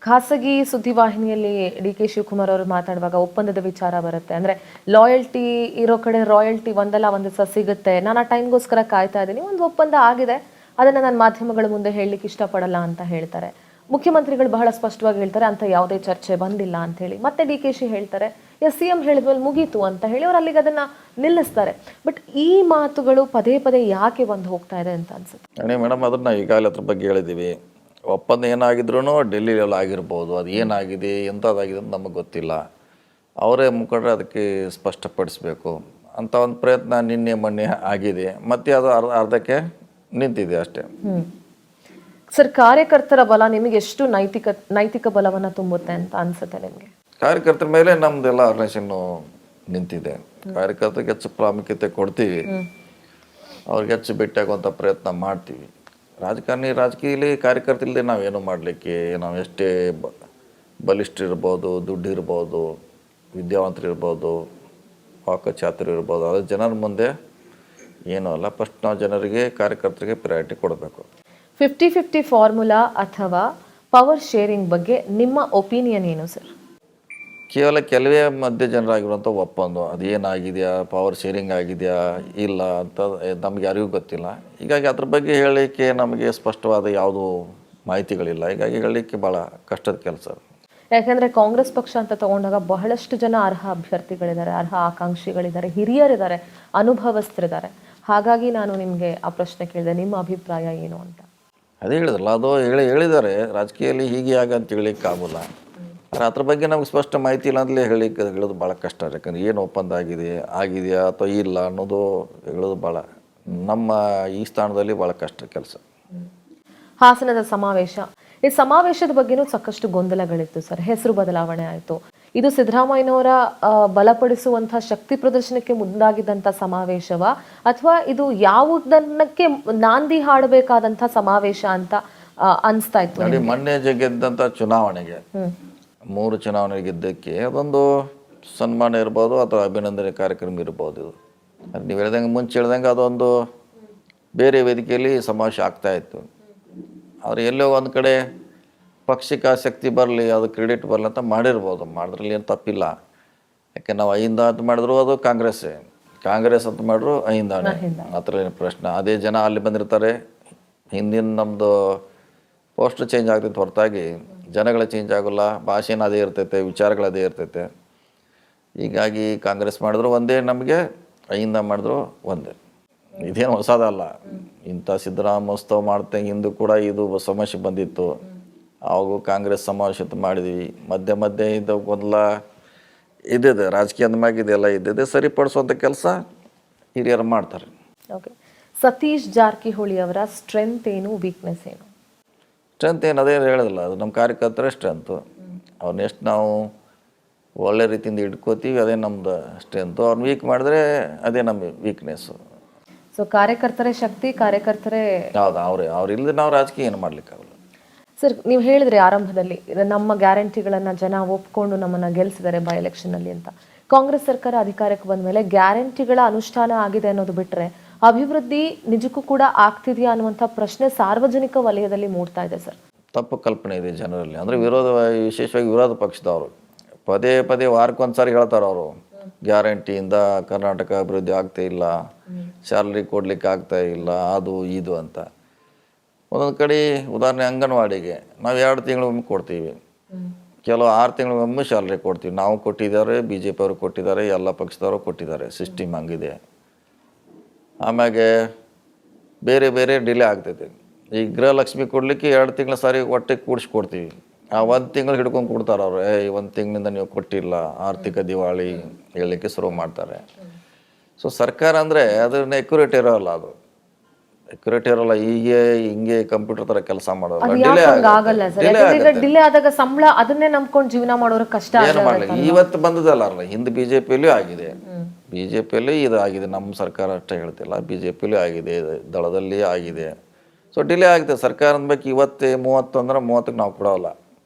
S1: ಖಾಸಗಿ ಸುದ್ದಿವಾಹಿನಿಯಲ್ಲಿ DK ಶಿವಕುಮಾರ್ ಅವರು ಮಾತಾಡುವಾಗ ಒಪ್ಪಂದದ ವಿಚಾರ ಬರುತ್ತೆ, ಅಂದರೆ ಲಾಯಲ್ಟಿ ಇರೋ ಕಡೆ ರಾಯಲ್ಟಿ ಒಂದಲ್ಲ ಒಂದು ದಿವಸ ಸಿಗುತ್ತೆ, ನಾನು ಆ ಟೈಮ್ಗೋಸ್ಕರ ಕಾಯ್ತಾ ಇದ್ದೀನಿ, ಒಂದು ಒಪ್ಪಂದ ಆಗಿದೆ, ಅದನ್ನು ನಾನು ಮಾಧ್ಯಮಗಳ ಮುಂದೆ ಹೇಳಲಿಕ್ಕೆ ಇಷ್ಟಪಡಲ್ಲ ಅಂತ ಹೇಳ್ತಾರೆ. ಮುಖ್ಯಮಂತ್ರಿಗಳು ಬಹಳ ಸ್ಪಷ್ಟವಾಗಿ ಹೇಳ್ತಾರೆ ಅಂತ ಯಾವುದೇ ಚರ್ಚೆ ಬಂದಿಲ್ಲ ಅಂತ ಹೇಳಿ. ಮತ್ತೆ DKಶಿ ಹೇಳ್ತಾರೆ CM ಹೇಳಿದ್ಮೇಲೆ ಮುಗೀತು ಅಂತ ಹೇಳಿ ಅವ್ರು ಅಲ್ಲಿಗೆ ಅದನ್ನು ನಿಲ್ಲಿಸ್ತಾರೆ. ಬಟ್ ಈ ಮಾತುಗಳು ಪದೇ ಪದೇ ಯಾಕೆ ಬಂದು ಹೋಗ್ತಾ ಇದೆ ಅಂತ ಅನ್ಸುತ್ತೆ?
S2: ಮೇಡಮ್, ಅದನ್ನು ಈಗಾಗಲೇ ಅದ್ರ ಬಗ್ಗೆ ಹೇಳಿದ್ದೀವಿ. ಒಪ್ಪಂದ ಏನಾಗಿದ್ರೂ ಡೆಲ್ಲಿಲೆಲ್ಲ ಆಗಿರ್ಬೋದು, ಅದು ಏನಾಗಿದೆ ಎಂಥದ್ದಾಗಿದೆ ಅಂತ ನಮಗೆ ಗೊತ್ತಿಲ್ಲ. ಅವರೇ ಮುಖಂಡರು ಅದಕ್ಕೆ ಸ್ಪಷ್ಟಪಡಿಸಬೇಕು ಅಂತ ಒಂದು ಪ್ರಯತ್ನ ನಿನ್ನೆ ಮೊನ್ನೆ ಆಗಿದೆ. ಮತ್ತೆ ಅದು ಅರ್ಧಕ್ಕೆ ನಿಂತಿದೆ ಅಷ್ಟೇ.
S1: ಸರ್, ಕಾರ್ಯಕರ್ತರ ಬಲ ನಿಮಗೆ ಎಷ್ಟು ನೈತಿಕ ಬಲವನ್ನು ತುಂಬುತ್ತೆ ಅಂತ ಅನ್ಸುತ್ತೆ ನಿಮಗೆ?
S2: ಕಾರ್ಯಕರ್ತರ ಮೇಲೆ ನಮ್ದೆಲ್ಲ ರಿಲೇಷನ್ನು ನಿಂತಿದೆ. ಕಾರ್ಯಕರ್ತರಿಗೆ ಹೆಚ್ಚು ಪ್ರಾಮುಖ್ಯತೆ ಕೊಡ್ತೀವಿ, ಅವ್ರಿಗೆ ಹೆಚ್ಚು ಭೇಟಿಯಾಗುವಂಥ ಪ್ರಯತ್ನ ಮಾಡ್ತೀವಿ. ರಾಜಕೀಯದಲ್ಲಿ ಕಾರ್ಯಕರ್ತರಿಲ್ಲದೆ ನಾವೇನು ಮಾಡಲಿಕ್ಕೆ, ನಾವು ಎಷ್ಟೇ ಬಲಿಷ್ಠರಿರ್ಬೋದು, ದುಡ್ಡು ಇರ್ಬೋದು, ವಿದ್ಯಾವಂತರಿರ್ಬೋದು, ವಾಕಚಾತುರು ಇರ್ಬೋದು, ಅದು ಜನರ ಮುಂದೆ ಏನೂ ಅಲ್ಲ. ಫಸ್ಟ್ ನಾವು ಜನರಿಗೆ, ಕಾರ್ಯಕರ್ತರಿಗೆ ಪ್ರಯಾರಿಟಿ ಕೊಡಬೇಕು.
S1: 50-50 ಫಾರ್ಮುಲಾ ಅಥವಾ ಪವರ್ ಶೇರಿಂಗ್ ಬಗ್ಗೆ ನಿಮ್ಮ ಒಪಿನಿಯನ್ ಏನು ಸರ್?
S2: ಕೇವಲ ಕೆಲವೇ ಮಧ್ಯ ಜನರಾಗಿರುವಂಥ ಒಪ್ಪಂದ, ಅದೇನಾಗಿದೆಯಾ, ಪವರ್ ಶೇರಿಂಗ್ ಆಗಿದೆಯಾ ಇಲ್ಲ ಅಂತ ನಮಗೆ ಯಾರಿಗೂ ಗೊತ್ತಿಲ್ಲ. ಹೀಗಾಗಿ ಅದ್ರ ಬಗ್ಗೆ ಹೇಳಲಿಕ್ಕೆ ನಮಗೆ ಸ್ಪಷ್ಟವಾದ ಯಾವುದೂ ಮಾಹಿತಿಗಳಿಲ್ಲ. ಹೀಗಾಗಿ ಹೇಳಲಿಕ್ಕೆ ಭಾಳ ಕಷ್ಟದ ಕೆಲಸ.
S1: ಯಾಕೆಂದರೆ ಕಾಂಗ್ರೆಸ್ ಪಕ್ಷ ಅಂತ ತಗೊಂಡಾಗ ಬಹಳಷ್ಟು ಜನ ಅರ್ಹ ಅಭ್ಯರ್ಥಿಗಳಿದ್ದಾರೆ, ಅರ್ಹ ಆಕಾಂಕ್ಷಿಗಳಿದ್ದಾರೆ, ಹಿರಿಯರಿದ್ದಾರೆ, ಅನುಭವಸ್ಥರಿದ್ದಾರೆ. ಹಾಗಾಗಿ ನಾನು ನಿಮಗೆ ಆ ಪ್ರಶ್ನೆ ಕೇಳಿದೆ, ನಿಮ್ಮ ಅಭಿಪ್ರಾಯ ಏನು ಅಂತ.
S2: ಅದೇ ಹೇಳಿದ್ರಲ್ಲ, ಅದು ಹೇಳಿದ್ದಾರೆ ರಾಜಕೀಯದಲ್ಲಿ ಹೀಗೆ ಅಂತ ಹೇಳಲಿಕ್ಕೆ ಆಗೋಲ್ಲ. ಅದ್ರ ಬಗ್ಗೆ ನಮ್ಗೆ ಸ್ಪಷ್ಟ ಮಾಹಿತಿ ಇಲ್ಲ ಅಂತಲೇ ಹೇಳೋದು ಭಾಳ ಕಷ್ಟ. ಯಾಕಂದ್ರೆ ಏನು ಒಪ್ಪಂದ ಆಗಿದೆಯಾ ಅಥವಾ ಇಲ್ಲ ಅನ್ನೋದು ಹೇಳೋದು ಭಾಳ ನಮ್ಮ ಈ ಸ್ಥಾನದಲ್ಲಿ ಭಾಳ ಕಷ್ಟ ಕೆಲಸ.
S1: ಹಾಸನದ ಸಮಾವೇಶ, ಈ ಸಮಾವೇಶದ ಬಗ್ಗೆನೂ ಸಾಕಷ್ಟು ಗೊಂದಲಗಳಿತ್ತು ಸರ್. ಹೆಸರು ಬದಲಾವಣೆ ಆಯಿತು. ಇದು ಸಿದ್ದರಾಮಯ್ಯನವರ ಬಲಪಡಿಸುವಂಥ ಶಕ್ತಿ ಪ್ರದರ್ಶನಕ್ಕೆ ಮುಂದಾಗಿದ್ದಂಥ ಸಮಾವೇಶವ ಅಥವಾ ಇದು ಯಾವುದನ್ನಕ್ಕೆ ನಾಂದಿ ಹಾಡಬೇಕಾದಂಥ ಸಮಾವೇಶ ಅಂತ ಅನಿಸ್ತಾ ಇತ್ತು?
S2: ನೋಡಿ, ಮೊನ್ನೆ ಗೆದ್ದಂಥ ಚುನಾವಣೆಗೆ 3 ಚುನಾವಣೆ ಗೆದ್ದಕ್ಕೆ ಅದೊಂದು ಸನ್ಮಾನ ಇರ್ಬೋದು ಅಥವಾ ಅಭಿನಂದನೆ ಕಾರ್ಯಕ್ರಮ ಇರ್ಬೋದು. ಅದು ನೀವು ಹೇಳ್ದಂಗೆ ಮುಂಚೆ ಹೇಳ್ದಂಗೆ ಅದೊಂದು ಬೇರೆ ವೇದಿಕೆಯಲ್ಲಿ ಸಮಾವೇಶ ಆಗ್ತಾಯಿತ್ತು. ಆದರೆ ಎಲ್ಲೋ ಒಂದು ಕಡೆ ಪಕ್ಷಕ್ಕೆ ಶಕ್ತಿ ಬರಲಿ, ಅದು ಕ್ರೆಡಿಟ್ ಬರಲಿ ಅಂತ ಮಾಡಿರ್ಬೋದು. ಮಾಡಿದ್ರಲ್ಲಿ ಏನು ತಪ್ಪಿಲ್ಲ. ಯಾಕೆ ನಾವು ಅಹಿಂದ ಅಂತ ಮಾಡಿದ್ರು ಅದು ಕಾಂಗ್ರೆಸ್ ಅಂತ ಮಾಡಿದ್ರು ಅಹಿಂದಾನೆ, ಆ ಥರ ಏನು ಪ್ರಶ್ನೆ. ಅದೇ ಜನ ಅಲ್ಲಿ ಬಂದಿರ್ತಾರೆ. ಹಿಂದಿನ ನಮ್ಮದು ಪೋಸ್ಟರ್ ಚೇಂಜ್ ಆಗ್ತೈತೆ ಹೊರತಾಗಿ ಜನಗಳ ಚೇಂಜ್ ಆಗೋಲ್ಲ. ಭಾಷೆನ ಅದೇ ಇರ್ತೈತೆ, ವಿಚಾರಗಳು ಅದೇ ಇರ್ತೈತೆ. ಹೀಗಾಗಿ ಕಾಂಗ್ರೆಸ್ ಮಾಡಿದ್ರು ಒಂದೇ, ನಮಗೆ ಅಹಿಂದ ಮಾಡಿದ್ರು ಒಂದೇ. ಇದೇನು ಹೊಸದಲ್ಲ. ಇಂಥ ಸಿದ್ದರಾಮೋತ್ಸವ ಮಾಡ್ತಾ ಹಿಂದೂ ಕೂಡ ಇದು ಸಮಸ್ಯೆ ಬಂದಿತ್ತು. ಅವಾಗೂ ಕಾಂಗ್ರೆಸ್ ಸಮಾವೇಶ ಮಾಡಿದ್ವಿ. ಮಧ್ಯೆ ಇದು ಗೊಂದಲ ಇದ್ದಿದೆ, ರಾಜಕೀಯದ ಮ್ಯಾಗ ಇದೆಲ್ಲ ಇದ್ದಿದೆ, ಸರಿಪಡಿಸುವಂಥ ಕೆಲಸ ಹಿರಿಯರು ಮಾಡ್ತಾರೆ.
S1: ಓಕೆ, ಸತೀಶ್ ಜಾರಕಿಹೊಳಿ ಅವರ ಸ್ಟ್ರೆಂತ್ ಏನು, ವೀಕ್ನೆಸ್ ಏನು?
S2: ಸ್ಟ್ರೆಂತ್ ಏನು ಅದೇ ಹೇಳೋದಿಲ್ಲ, ಅದು ನಮ್ಮ ಕಾರ್ಯಕರ್ತರ ಸ್ಟ್ರೆಂತು. ಅವ್ರನ್ನ ಎಷ್ಟು ನಾವು ಒಳ್ಳೆ ರೀತಿಯಿಂದ ಇಟ್ಕೋತೀವಿ ಅದೇ ನಮ್ಮದು ಸ್ಟ್ರೆಂತು. ಅವ್ರನ್ನ ವೀಕ್ ಮಾಡಿದ್ರೆ ಅದೇ ನಮ್ಮ ವೀಕ್ನೆಸ್ಸು.
S1: ಸೊ ಕಾರ್ಯಕರ್ತರೇ ಶಕ್ತಿ, ಕಾರ್ಯಕರ್ತರೇ
S2: ಹೌದು, ಅವ್ರು ಇಲ್ಲದೆ ನಾವು ರಾಜಕೀಯ ಏನು ಮಾಡಲಿಕ್ಕಾಗಲ್ಲ.
S1: ಸರ್, ನೀವು ಹೇಳಿದ್ರಿ ಆರಂಭದಲ್ಲಿ ನಮ್ಮ ಗ್ಯಾರಂಟಿಗಳನ್ನು ಜನ ಒಪ್ಕೊಂಡು ನಮ್ಮನ್ನು ಗೆಲ್ಲಿಸಿದ್ದಾರೆ ಬೈ ಎಲೆಕ್ಷನಲ್ಲಿ ಅಂತ. ಕಾಂಗ್ರೆಸ್ ಸರ್ಕಾರ ಅಧಿಕಾರಕ್ಕೆ ಬಂದ ಮೇಲೆ ಗ್ಯಾರಂಟಿಗಳ ಅನುಷ್ಠಾನ ಆಗಿದೆ ಅನ್ನೋದು ಬಿಟ್ಟರೆ ಅಭಿವೃದ್ಧಿ ನಿಜಕ್ಕೂ ಕೂಡ ಆಗ್ತಿದೆಯಾ ಅನ್ನುವಂಥ ಪ್ರಶ್ನೆ ಸಾರ್ವಜನಿಕ ವಲಯದಲ್ಲಿ ಮೂಡ್ತಾ ಇದೆ ಸರ್.
S2: ತಪ್ಪು ಕಲ್ಪನೆ ಇದೆ ಜನರಲ್ಲಿ. ಅಂದರೆ ವಿಶೇಷವಾಗಿ ವಿರೋಧ ಪಕ್ಷದವರು ಪದೇ ಪದೇ ವಾರಕ್ಕೊಂದ್ಸಾರಿ ಹೇಳ್ತಾರೆ ಅವರು, ಗ್ಯಾರಂಟಿಯಿಂದ ಕರ್ನಾಟಕ ಅಭಿವೃದ್ಧಿ ಆಗ್ತಾ ಇಲ್ಲ, ಸ್ಯಾಲ್ರಿ ಕೊಡ್ಲಿಕ್ಕೆ ಆಗ್ತಾ ಇಲ್ಲ, ಅದು ಇದು ಅಂತ. ಒಂದೊಂದು ಕಡೆ ಉದಾಹರಣೆ ಅಂಗನವಾಡಿಗೆ ನಾವು 2 ತಿಂಗಳಿಗೊಮ್ಮೆ ಕೊಡ್ತೀವಿ, ಕೆಲವು 6 ತಿಂಗಳಿಗೊಮ್ಮೆ ಸ್ಯಾಲ್ರಿ ಕೊಡ್ತೀವಿ. ನಾವು ಕೊಟ್ಟಿದ್ದಾರೆ, BJP ಅವರು ಕೊಟ್ಟಿದ್ದಾರೆ, ಎಲ್ಲ ಪಕ್ಷದವರು ಕೊಟ್ಟಿದ್ದಾರೆ, ಸಿಸ್ಟಮ್ ಹಂಗಿದೆ. ಆಮ್ಯಾಗೆ ಬೇರೆ ಬೇರೆ ಡಿಲೇ ಆಗ್ತೈತೆ. ಈ ಗೃಹಲಕ್ಷ್ಮಿ ಕೊಡಲಿಕ್ಕೆ 2 ತಿಂಗಳ ಸಾರಿ ಒಟ್ಟಿಗೆ ಕೂಡಿಸಿ ಕೊಡ್ತೀವಿ. ಆ 1 ತಿಂಗಳು ಹಿಡ್ಕೊಂಡು ಕೊಡ್ತಾರೆ ಅವರು, 1 ತಿಂಗಳಿಂದ ನೀವು ಕೊಟ್ಟಿಲ್ಲ, ಆರ್ಥಿಕ ದಿವಾಳಿ ಹೇಳಲಿಕ್ಕೆ ಶುರು ಮಾಡ್ತಾರೆ. ಸೊ ಸರ್ಕಾರ ಅಂದರೆ ಅದನ್ನ ಎಕ್ಯುರೇಟ್ ಇರೋಲ್ಲ, ಅದು ಎಕ್ಯುರೇಟ್ ಇರೋಲ್ಲ. ಹೀಗೆ ಹಿಂಗೆ ಕಂಪ್ಯೂಟರ್ ಥರ ಕೆಲಸ ಮಾಡೋಲ್ಲ,
S1: ಡಿಲೇ ಆದಾಗ ಸಂಬಳ ಅದನ್ನೇ ನಂಬ್ಕೊಂಡು ಜೀವನ ಮಾಡೋರು ಕಷ್ಟ.
S2: ಏನು ಮಾಡಲಿ, ಇವತ್ತು ಬಂದದಲ್ಲ, ಹಿಂದೆ BJPಯಲ್ಲೂ ಆಗಿದೆ, BJPಯಲ್ಲೂ ಇದು ಆಗಿದೆ. ನಮ್ಮ ಸರ್ಕಾರ ಅಷ್ಟೇ ಹೇಳ್ತಿಲ್ಲ, BJPಯಲ್ಲೂ ಆಗಿದೆ, ದಳದಲ್ಲಿ ಆಗಿದೆ. ಸೊ ಡಿಲೇ ಆಗಿದೆ. ಸರ್ಕಾರ ಅನ್ಬೇಕು ಇವತ್ತೇ 30 ಅಂದ್ರೆ 30ಕ್ಕೆ ನಾವು ಕೊಡೋಲ್ಲ,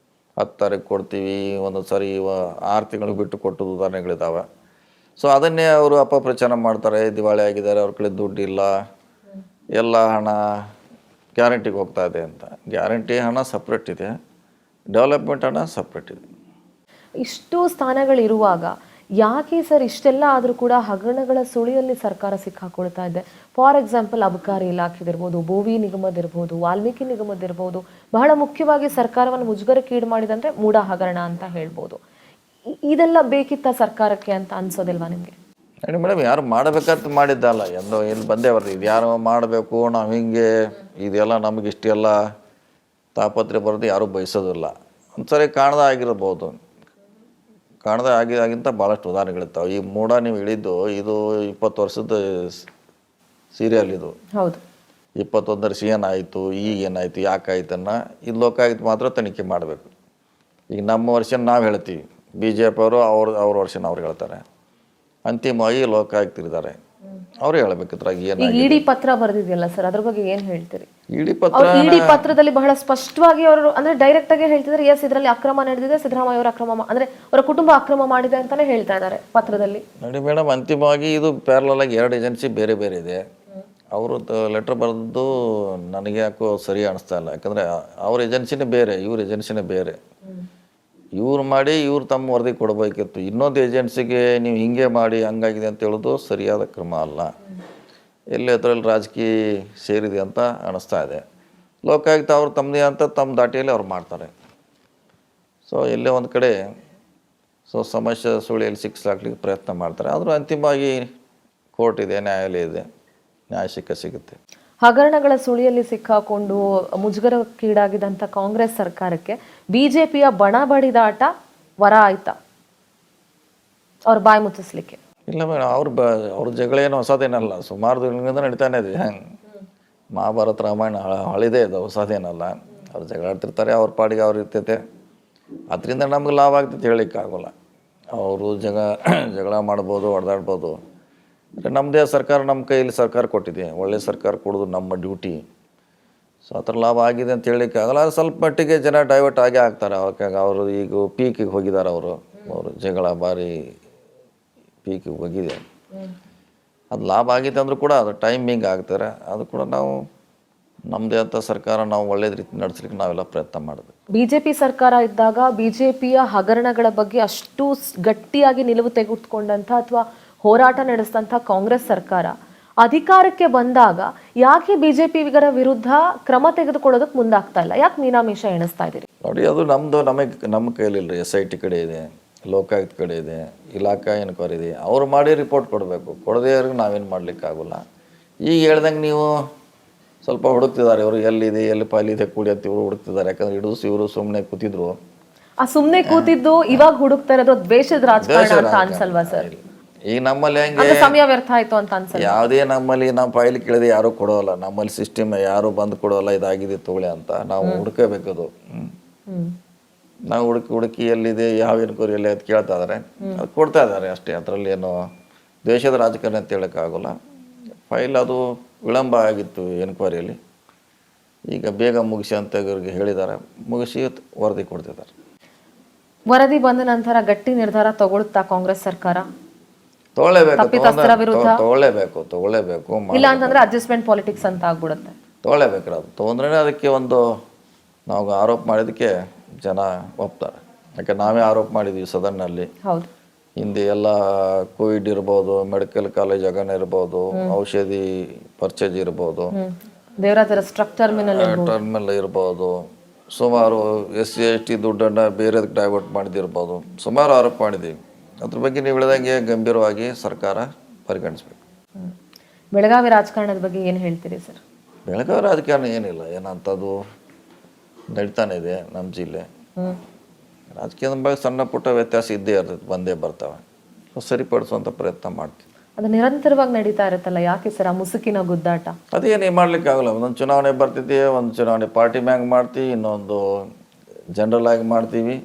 S2: 10 ತಾರೀಕು ಕೊಡ್ತೀವಿ. ಒಂದೊಂದು ಸಾರಿ 6 ತಿಂಗಳು ಬಿಟ್ಟು ಕೊಟ್ಟದ್ದು ಉದಾಹರಣೆಗಳಿದ್ದಾವೆ. ಸೊ ಅದನ್ನೇ ಅವರು ಅಪಪ್ರಚಾರ ಮಾಡ್ತಾರೆ, ದಿವಾಳಿ ಆಗಿದ್ದಾರೆ, ಅವ್ರ ಕಡೆ ದುಡ್ಡಿಲ್ಲ, ಎಲ್ಲ ಹಣ ಗ್ಯಾರಂಟಿಗೆ ಹೋಗ್ತಾ ಇದೆ ಅಂತ. ಗ್ಯಾರಂಟಿ ಹಣ ಸಪ್ರೇಟ್ ಇದೆ, ಡೆವಲಪ್ಮೆಂಟ್ ಹಣ ಸಪ್ರೇಟ್ ಇದೆ.
S1: ಇಷ್ಟು ಸ್ಥಾನಗಳಿರುವಾಗ ಯಾಕೆ ಸರ್ ಇಷ್ಟೆಲ್ಲ ಆದರೂ ಕೂಡ ಹಗರಣಗಳ ಸುಳಿಯಲ್ಲಿ ಸರ್ಕಾರ ಸಿಕ್ಕಾಕೊಳ್ತಾ ಇದೆ? ಫಾರ್ ಎಕ್ಸಾಂಪಲ್ ಅಬಕಾರಿ ಇಲಾಖೆದಿರ್ಬೋದು, ಭೋವಿ ನಿಗಮದಿರ್ಬೋದು, ವಾಲ್ಮೀಕಿ ನಿಗಮದಿರ್ಬೋದು, ಬಹಳ ಮುಖ್ಯವಾಗಿ ಸರ್ಕಾರವನ್ನು ಮುಜುಗರಕ್ಕೀಡು ಮಾಡಿದಂದ್ರೆ ಮೂಡ ಹಗರಣ ಅಂತ ಹೇಳ್ಬೋದು. ಇದೆಲ್ಲ ಬೇಕಿತ್ತ ಸರ್ಕಾರಕ್ಕೆ ಅಂತ ಅನ್ಸೋದಿಲ್ವಾ ನಿಮಗೆ?
S2: ನೋಡಿ ಮೇಡಮ್, ಯಾರು ಮಾಡಬೇಕಂತ ಮಾಡಿದ್ದಲ್ಲ, ಎಂದೋ ಇಲ್ಲಿ ಬಂದೇ ಬರ್ತದೆ. ಇದು ಯಾರು ಮಾಡಬೇಕು, ನಾವು ಹಿಂಗೆ ಇದೆಲ್ಲ ನಮಗೆ ಇಷ್ಟೆಲ್ಲ ತಾಪತ್ರೆ ಬರೋದು ಯಾರೂ ಬಯಸೋದಿಲ್ಲ. ಒಂದ್ಸರಿ ಕಾಣದ ಆಗಿರ್ಬೋದು, ಕಾಣದ ಆಗಿದಾಗಿಂತ ಭಾಳಷ್ಟು ಉದಾಹರಣೆಗಳಿರ್ತಾವೆ. ಈ ಮೂಡ ನೀವು ಹೇಳಿದ್ದು ಇದು 20 ವರ್ಷದ ಸೀರಿಯಲ್ ಇದು.
S1: ಹೌದು,
S2: 21 ವರ್ಷ ಏನಾಯಿತು, ಈಗೇನಾಯಿತು, ಯಾಕಾಯ್ತನ್ನ ಇದು ಲೋಕಾಯುಕ್ತ ಮಾತ್ರ ತನಿಖೆ ಮಾಡಬೇಕು. ಈಗ ನಮ್ಮ ವರ್ಷ ನಾವು ಹೇಳ್ತೀವಿ, BJP ಅವರು ಅವ್ರ ವರ್ಷನ ಅವ್ರು ಹೇಳ್ತಾರೆ, ಅಂತಿಮವಾಗಿ ಲೋಕಾಯುಕ್ತರಿದ್ದಾರೆ, ಅವ್ರು ಹೇಳ್ಬೇಕಿದ್ರಾಗ ಏನು.
S1: ಇಡಿ ಪತ್ರ ಬರೆದಿದೆಯಲ್ಲ ಸರ್, ಅದ್ರ ಬಗ್ಗೆ ಏನು ಹೇಳ್ತೀರಿ?
S2: ಇಡಿ
S1: ಪತ್ರದಲ್ಲಿ ಬಹಳ ಸ್ಪಷ್ಟವಾಗಿ ಅವರು ಅಂದ್ರೆ ಡೈರೆಕ್ಟ್ ಆಗಿ ಹೇಳ್ತಿದ್ದಾರೆ, ಎಸ್ ಇದರಲ್ಲಿ ಅಕ್ರಮ ನಡೆದಿದೆ, ಸಿದ್ದರಾಮಯ್ಯ ಅವರ ಅಕ್ರಮ ಅಂದ್ರೆ ಅವರ ಕುಟುಂಬ ಅಕ್ರಮ ಮಾಡಿದೆ ಅಂತಾನೆ ಹೇಳ್ತಾ ಇದ್ದಾರೆ ಪತ್ರದಲ್ಲಿ.
S2: ನೋಡಿ ಮೇಡಮ್, ಅಂತಿಮವಾಗಿ ಇದು ಪ್ಯಾರಲಲ್ ಆಗಿ 2 ಏಜೆನ್ಸಿ ಬೇರೆ ಬೇರೆ ಇದೆ. ಅವ್ರದ್ದು ಲೆಟರ್ ಬರೆದು ನನಗೆ ಯಾಕೋ ಸರಿ ಅನಿಸ್ತಾ ಇಲ್ಲ. ಯಾಕಂದರೆ ಅವ್ರ ಏಜೆನ್ಸಿನೇ ಬೇರೆ, ಇವ್ರ ಏಜೆನ್ಸಿನೇ ಬೇರೆ. ಇವ್ರು ಮಾಡಿ ಇವ್ರು ತಮ್ಮ ವರದಿ ಕೊಡಬೇಕಿತ್ತು. ಇನ್ನೊಂದು ಏಜೆನ್ಸಿಗೆ ನೀವು ಹಿಂಗೆ ಮಾಡಿ ಹಂಗಾಗಿದೆ ಅಂತ ಹೇಳೋದು ಸರಿಯಾದ ಕ್ರಮ ಅಲ್ಲ. ಎಲ್ಲಿ ಅದರಲ್ಲಿ ರಾಜಕೀಯ ಸೇರಿದೆ ಅಂತ ಅನಿಸ್ತಾ ಇದೆ. ಲೋಕಾಯುಕ್ತ ಅವ್ರು ತಮ್ಮದೇ ಅಂತ ತಮ್ಮ ದಾಟಿಯಲ್ಲಿ ಅವ್ರು ಮಾಡ್ತಾರೆ. ಸೊ ಎಲ್ಲೇ ಒಂದು ಕಡೆ ಸಮಸ್ಯೆ ಸುಳಿಯಲ್ಲಿ ಸಿಕ್ಕಿಸ್ಲಾಕ್ಲಿಕ್ಕೆ ಪ್ರಯತ್ನ ಮಾಡ್ತಾರೆ. ಆದರೂ ಅಂತಿಮವಾಗಿ ಕೋರ್ಟ್ ಇದೆ, ನ್ಯಾಯಾಲಯ ಇದೆ, ನ್ಯಾಯ ಸಿಗುತ್ತೆ.
S1: ಹಗರಣಗಳ ಸುಳಿಯಲ್ಲಿ ಸಿಕ್ಕಾಕೊಂಡು ಮುಜುಗರಕ್ಕೀಡಾಗಿದ್ದಂಥ ಕಾಂಗ್ರೆಸ್ ಸರ್ಕಾರಕ್ಕೆ BJPಯ ಬಣ ಬಡಿದಾಟ ವರ ಆಯ್ತಾ ಅವ್ರ ಬಾಯಿ ಮುಚ್ಚಿಸ್ಲಿಕ್ಕೆ?
S2: ಇಲ್ಲ ಮೇಡಮ್, ಅವ್ರ ಜಗಳ ಏನು ಹೊಸದೇನಲ್ಲ, ಸುಮಾರು ದಿನಗಳಿಂದ ನಡೀತಾನೆ ಇದೆ. ಮಹಾಭಾರತ ರಾಮಾಯಣ ಹಳಿದೆ, ಅದು ಹೊಸದೇನಲ್ಲ. ಅವ್ರು ಜಗಳ ಆಡ್ತಿರ್ತಾರೆ, ಅವ್ರ ಪಾಡಿಗೆ ಅವ್ರು ಇರ್ತೈತೆ. ಅದರಿಂದ ನಮ್ಗೆ ಲಾಭ ಆಗ್ತೈತೆ ಹೇಳಲಿಕ್ಕಾಗೋಲ್ಲ. ಅವರು ಜಗಳ ಮಾಡ್ಬೋದು, ಹೊಡೆದಾಡ್ಬೋದು. ನಮ್ಮದೇ ಸರ್ಕಾರ, ನಮ್ಮ ಕೈಯಲ್ಲಿ ಸರ್ಕಾರ ಕೊಟ್ಟಿದೆ, ಒಳ್ಳೆ ಸರ್ಕಾರ ಕೊಡೋದು ನಮ್ಮ ಡ್ಯೂಟಿ. ಸೊ ಆ ಥರ ಲಾಭ ಆಗಿದೆ ಅಂತ ಹೇಳಲಿಕ್ಕೆ ಆಗಲ್ಲ. ಅದು ಸ್ವಲ್ಪ ಮಟ್ಟಿಗೆ ಜನ ಡೈವರ್ಟ್ ಆಗೇ ಆಗ್ತಾರೆ. ಅವರು ಈಗ ಪೀಕಿಗೆ ಹೋಗಿದ್ದಾರೆ, ಅವರು ಜಗಳ ಭಾರಿ ಪೀಕಿಗೆ ಹೋಗಿದೆ. ಅದು ಲಾಭ ಆಗಿದೆ ಅಂದರೂ ಕೂಡ ಅದು ಟೈಮಿಂಗ್ ಆಗ್ತಾರೆ. ಅದು ಕೂಡ ನಾವು ನಮ್ಮದೇ ಅಂತ ಸರ್ಕಾರ ನಾವು ಒಳ್ಳೆಯ ರೀತಿ ನಡೆಸಲಿಕ್ಕೆ ನಾವೆಲ್ಲ ಪ್ರಯತ್ನ ಮಾಡಿದ್ವಿ.
S1: BJP ಸರ್ಕಾರ ಇದ್ದಾಗ BJPಯ ಹಗರಣಗಳ ಬಗ್ಗೆ ಅಷ್ಟು ಗಟ್ಟಿಯಾಗಿ ನಿಲುವು ತೆಗೆದುಕೊಂಡಂಥ ಅಥವಾ ಹೋರಾಟ ನಡೆಸಿದಂಥ ಕಾಂಗ್ರೆಸ್ ಸರ್ಕಾರ ಅಧಿಕಾರಕ್ಕೆ ಬಂದಾಗ ಯಾಕೆ BJPಗರ ವಿರುದ್ಧ ಕ್ರಮ ತೆಗೆದುಕೊಳ್ಳೋದಕ್ಕೆ ಮುಂದಾಗ್ತಾ ಇಲ್ಲ? ಯಾಕೆ ಮೀನಾಮೇಷ ಎಣಿಸ್ತಾ ಇದ್ದೀರಿ?
S2: ನೋಡಿ, ಅದು ನಮ್ಮ ಕೈಲಿಲ್ಲ. SIT ಕಡೆ ಇದೆ, ಲೋಕಾಯುಕ್ತ ಕಡೆ ಇದೆ, ಇಲಾಖಾ ಎನ್ಕ್ವೈರಿ ಇದೆ. ಅವ್ರು ಮಾಡಿ ರಿಪೋರ್ಟ್ ಕೊಡಬೇಕು. ಕೊಡದೇ ಅವ್ರಿಗೆ ನಾವೇನು ಮಾಡಲಿಕ್ಕಾಗಲ್ಲ. ಈಗ ಹೇಳ್ದಂಗೆ ನೀವು ಸ್ವಲ್ಪ ಹುಡುಕ್ತಿದ್ದಾರೆ, ಇವರು ಎಲ್ಲಿದೆ, ಎಲ್ಲಿ ಪಾಲಿದೆ ಕೂಡಿ ಅಂತ ಇವರು ಹುಡುಕ್ತಿದ್ದಾರೆ. ಯಾಕಂದ್ರೆ ಇವರು ಸುಮ್ಮನೆ ಕೂತಿದ್ರು.
S1: ಆ ಸುಮ್ನೆ ಕೂತಿದ್ದು ಇವಾಗ ಹುಡುಕ್ತಾ ಇರೋದು ದ್ವೇಷದ ರಾಜಕಾರಣ ಅಂತ ಅನ್ಸಲ್ವಾ ಸರ್?
S2: ಈಗ ನಮ್ಮಲ್ಲಿ ಹೆಂಗೆ
S1: ಅಂದ್ರೆ ಸಮಯ ವ್ಯರ್ಥ ಆಯ್ತು ಅಂತ ಅನ್ಸಲ್ಲ?
S2: ಯಾವುದೇ ನಮ್ಮಲ್ಲಿ ನಾವು ಫೈಲ್ ಕೇಳಿದ್ರೆ ಯಾರು ಕೊಡೋಲ್ಲ, ನಮ್ಮಲ್ಲಿ ಸಿಸ್ಟಮ್ ಯಾರು ಬಂದು ಕೊಡೋಲ್ಲ, ಇದಾಗಿದೆ ತಗೊಳ್ಳಿ ಅಂತ ನಾವು ಹುಡುಕಬೇಕದು. ನಾವು ಹುಡುಕಿ ಎಲ್ಲಿದೆ, ಯಾವ ಎನ್ಕ್ವೈರಿಯಲ್ಲಿ ಅದು ಕೇಳ್ತಾ ಇದಾರೆ, ಅದು ಕೊಡ್ತಾ ಇದ್ದಾರೆ ಅಷ್ಟೇ. ಅದರಲ್ಲಿ ಏನು ದೇಶದ ರಾಜಕಾರಣ ಅಂತ ಹೇಳೋಕ್ಕಾಗೋಲ್ಲ. ಫೈಲ್ ಅದು ವಿಳಂಬ ಆಗಿತ್ತು ಎನ್ಕ್ವೈರಿಯಲ್ಲಿ, ಈಗ ಬೇಗ ಮುಗಿಸಿ ಅಂತ ಇವ್ರಿಗೆ ಹೇಳಿದ್ದಾರೆ, ಮುಗಿಸಿ ವರದಿ ಕೊಡ್ತಿದ್ದಾರೆ.
S1: ವರದಿ ಬಂದ ನಂತರ ಗಟ್ಟಿ ನಿರ್ಧಾರ ತಗೊಳುತ್ತಾ ಕಾಂಗ್ರೆಸ್ ಸರ್ಕಾರ?
S2: ತಗೊಳ್ಳೇಬೇಕು.
S1: ಇಲ್ಲ ಅಂತಂದ್ರೆ ಅಡ್ಜಸ್ಟ್ಮೆಂಟ್ ಪಾಲಿಟಿಕ್ಸ್ ಅಂತ ಆಗ್ಬಿಡುತ್ತೆ.
S2: ತಗೊಳ್ಳೇಬೇಕ್ರ, ಅದು ತೊಗೊಂಡ್ರೆ ಅದಕ್ಕೆ ಒಂದು ನಾವು ಆರೋಪ ಮಾಡಿದಕ್ಕೆ ಜನ ಒಪ್ತಾರೆ. ಯಾಕೆ ನಾವೇ ಆರೋಪ ಮಾಡಿದ್ವಿ ಸದನ್ನಲ್ಲಿ.
S1: ಹೌದು,
S2: ಹಿಂದೆ ಎಲ್ಲ ಕೋವಿಡ್ ಇರ್ಬೋದು, ಮೆಡಿಕಲ್ ಕಾಲೇಜ್ ಹಗರಣ ಇರ್ಬೋದು, ಔಷಧಿ ಪರ್ಚೇಸ್ ಇರ್ಬೋದು,
S1: ದೇವರಾಜರ ಟರ್ಮಿನಲ್
S2: ಇರ್ಬೋದು, ಸುಮಾರು SC/ST ದುಡ್ಡನ್ನು ಬೇರೆದಕ್ಕೆ ಡೈವರ್ಟ್ ಮಾಡಿದಿರ್ಬೋದು, ಸುಮಾರು ಆರೋಪ ಮಾಡಿದ್ದೀವಿ. ಅದ್ರ ಬಗ್ಗೆ ನೀವು ಹೇಳಿದಂಗೆ ಗಂಭೀರವಾಗಿ ಸರ್ಕಾರ ಪರಿಗಣಿಸ್ಬೇಕು.
S1: ಬೆಳಗಾವಿ ರಾಜಕಾರಣದ ಬಗ್ಗೆ ಏನು ಹೇಳ್ತೀರಿ ಸರ್?
S2: ಬೆಳಗಾವಿ ರಾಜಕಾರಣ ಏನಿಲ್ಲ, ಏನಂಥದ್ದು ನಡೀತಾನೆ ಇದೆ ನಮ್ಮ ಜಿಲ್ಲೆ. ರಾಜಕೀಯದ ಬಗ್ಗೆ ಸಣ್ಣ ಪುಟ್ಟ ವ್ಯತ್ಯಾಸ ಇದ್ದೇ ಇರ್ತೈತೆ, ಬಂದೇ ಬರ್ತವೆ. ಸರಿಪಡಿಸುವಂಥ ಪ್ರಯತ್ನ ಮಾಡ್ತೀವಿ.
S1: ಅದು ನಿರಂತರವಾಗಿ ನಡೀತಾ ಇರುತ್ತಲ್ಲ, ಯಾಕೆ ಸರ್ ಆ ಮುಸುಕಿನ ಗುದ್ದಾಟ?
S2: ಅದೇನು ಮಾಡ್ಲಿಕ್ಕೆ ಆಗಲ್ಲ. ಒಂದೊಂದು ಚುನಾವಣೆ ಬರ್ತೈತಿ, ಒಂದು ಚುನಾವಣೆ ಪಾರ್ಟಿ ಮ್ಯಾಗ್ ಮಾಡ್ತೀವಿ, ಇನ್ನೊಂದು ಜನರಲ್ ಆಗಿ ಮಾಡ್ತೀವಿ.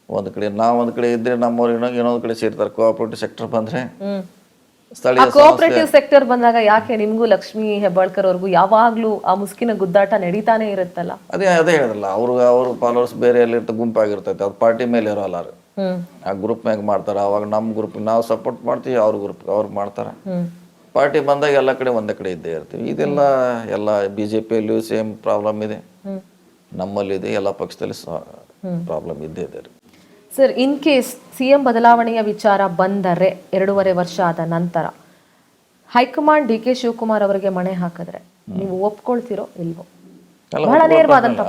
S2: ಒಂದು ಕಡೆ ನಾವು ಒಂದು ಕಡೆ ಇದ್ರೆ ನಮ್ಮವ್ರು ಇನ್ನೊಂದು ಕಡೆ ಸೇರ್ತಾರೆ. ಕೋಆಪರೇಟಿವ್ ಸೆಕ್ಟರ್ ಬಂದ್ರೆ ಸ್ಥಳೀಯ
S1: ಕೋಆಪರೇಟಿವ್ ಸೆಕ್ಟರ್ ಬಂದಾಗ ಯಾಕೆ ನಿಮ್ಗೂ ಲಕ್ಷ್ಮೀ ಹೆಬ್ಬಾಳ್ಕರ್ ಅವ್ರಿಗೂ ಯಾವಾಗ್ಲೂ ಆ ಮುಸ್ಕಿನ ಗುದ್ದಾಟ ನಡೀತಾನೆ ಇರುತ್ತಲ್ಲ?
S2: ಅದೇ ಹೇಳಿದ್ರಲ್ಲ, ಅವ್ರ ಫಾಲೋವರ್ಸ್ ಬೇರೆ ಎಲ್ಲಿರ್ತ ಗುಂಪಾಗಿರ್ತೈತೆ, ಅದು ಪಾರ್ಟಿ ಮೇಲೆ ಇರೋಲ್ಲ. ಆ ಗ್ರೂಪ್ ಮ್ಯಾಗ ಮಾಡ್ತಾರ. ಅವಾಗ ನಮ್ಮ ಗ್ರೂಪ್ ನಾವು ಸಪೋರ್ಟ್ ಮಾಡ್ತೀವಿ, ಅವ್ರ ಗ್ರೂಪ್ ಅವ್ರು ಮಾಡ್ತಾರ. ಪಾರ್ಟಿ ಬಂದಾಗ ಎಲ್ಲ ಕಡೆ ಒಂದೇ ಕಡೆ ಇದ್ದೇ ಇರ್ತೀವಿ. ಇದೆಲ್ಲ ಎಲ್ಲ BJPಯಲ್ಲೂ ಸೇಮ್ ಪ್ರಾಬ್ಲಮ್ ಇದೆ, ನಮ್ಮಲ್ಲಿದೆ, ಎಲ್ಲ ಪಕ್ಷದಲ್ಲಿ ಪ್ರಾಬ್ಲಮ್ ಇದ್ದೇ ಇದೆ.
S1: ಸರ್, ಇನ್ ಕೇಸ್ CM ಬದಲಾವಣೆಯ ವಿಚಾರ ಬಂದರೆ 2.5 ವರ್ಷ ಆದ ನಂತರ ಹೈಕಮಾಂಡ್ DK ಶಿವಕುಮಾರ್ ಅವರಿಗೆ ಮಣೆ ಹಾಕಿದ್ರೆ ನೀವು ಒಪ್ಕೊಳ್ತಿರೋ ಇಲ್ವೋ? ಬಹಳ ನೇರವಾದಂತ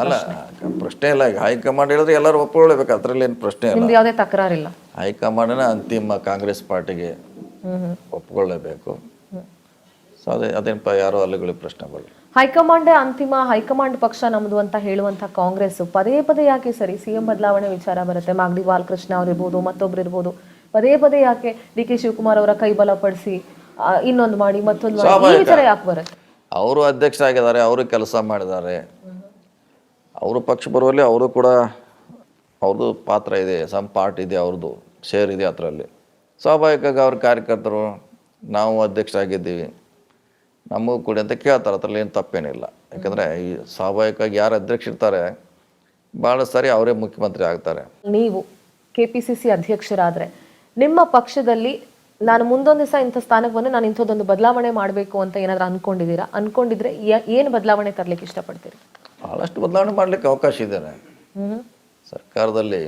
S2: ಪ್ರಶ್ನೆ ಇಲ್ಲ. ಈಗ ಹೈಕಮಾಂಡ್ ಹೇಳಿದ್ರೆ ಎಲ್ಲರೂ ಒಪ್ಕೊಳ್ಳೇಬೇಕು, ಅದ್ರಲ್ಲಿ ಏನು ಪ್ರಶ್ನೆ ಇಲ್ಲ.
S1: ಯಾವುದೇ ತಕರಾರಿಲ್ಲ.
S2: ಹೈಕಮಾಂಡ್ನ ಅಂತಿಮ ಕಾಂಗ್ರೆಸ್ ಪಾರ್ಟಿಗೆ ಒಪ್ಕೊಳ್ಳೇಬೇಕು. ಸೊ ಅದೇನಪ್ಪ ಯಾರೋ ಅಲ್ಲಿಗಳಿಗೆ ಪ್ರಶ್ನೆ ಬರಲ್ಲ.
S1: ಹೈಕಮಾಂಡೇ ಅಂತಿಮ, ಹೈಕಮಾಂಡ್ ಪಕ್ಷ ನಮ್ದು ಅಂತ ಹೇಳುವಂತ ಕಾಂಗ್ರೆಸ್ ಪದೇ ಪದೇ ಯಾಕೆ ಸರಿ CM ಬದಲಾವಣೆ ವಿಚಾರ ಬರುತ್ತೆ, ಮಾಗಡಿ ಬಾಲಕೃಷ್ಣ ಅವ್ರು ಇರ್ಬೋದು, ಮತ್ತೊಬ್ರು ಇರ್ಬೋದು, ಪದೇ ಪದೇ ಯಾಕೆ DK ಶಿವಕುಮಾರ್ ಅವರ ಕೈ ಬಲಪಡಿಸಿ ಇನ್ನೊಂದು ಮಾಡಿ ಮತ್ತೊಂದು ಮಾಡಿ ಈ ವಿಚಾರ ಯಾಕೆ ಬರುತ್ತೆ?
S2: ಅವರು ಅಧ್ಯಕ್ಷ ಆಗಿದ್ದಾರೆ, ಅವರು ಕೆಲಸ ಮಾಡಿದ್ದಾರೆ, ಅವರು ಪಕ್ಷ ಬರುವಲ್ಲಿ ಅವರು ಕೂಡ ಅವ್ರದ್ದು ಪಾತ್ರ ಇದೆ, ಸಮ್ ಪಾರ್ಟ್ ಇದೆ, ಅವ್ರದ್ದು ಶೇರ್ ಇದೆ ಅದರಲ್ಲಿ. ಸ್ವಾಭಾವಿಕವಾಗಿ ಅವ್ರ ಕಾರ್ಯಕರ್ತರು ನಾವು ಅಧ್ಯಕ್ಷ ಆಗಿದ್ದೀವಿ, ನಮಗೂ ಕೂಡ ಅಂತ ಕೇಳ್ತಾರೆ, ಅದರಲ್ಲಿ ಏನು ತಪ್ಪೇನಿಲ್ಲ. ಯಾಕಂದರೆ ಈ ಸ್ವಾಭಾವಿಕವಾಗಿ ಯಾರು ಅಧ್ಯಕ್ಷ ಇರ್ತಾರೆ ಭಾಳ ಸಾರಿ ಅವರೇ ಮುಖ್ಯಮಂತ್ರಿ ಆಗ್ತಾರೆ.
S1: ನೀವು KPCC ಅಧ್ಯಕ್ಷರಾದರೆ ನಿಮ್ಮ ಪಕ್ಷದಲ್ಲಿ ನಾನು ಮುಂದೊಂದು ದಿವಸ ಇಂಥ ಸ್ಥಾನಕ್ಕೆ ಬಂದರೆ ನಾನು ಇಂಥದ್ದೊಂದು ಬದಲಾವಣೆ ಮಾಡಬೇಕು ಅಂತ ಏನಾದರೂ ಅಂದ್ಕೊಂಡಿದ್ದೀರಾ? ಅಂದ್ಕೊಂಡಿದ್ರೆ ಏನು ಬದಲಾವಣೆ ತರಲಿಕ್ಕೆ ಇಷ್ಟಪಡ್ತೀರಿ?
S2: ಭಾಳಷ್ಟು ಬದಲಾವಣೆ ಮಾಡಲಿಕ್ಕೆ ಅವಕಾಶ ಇದೆ. ಸರ್ಕಾರದಲ್ಲಿ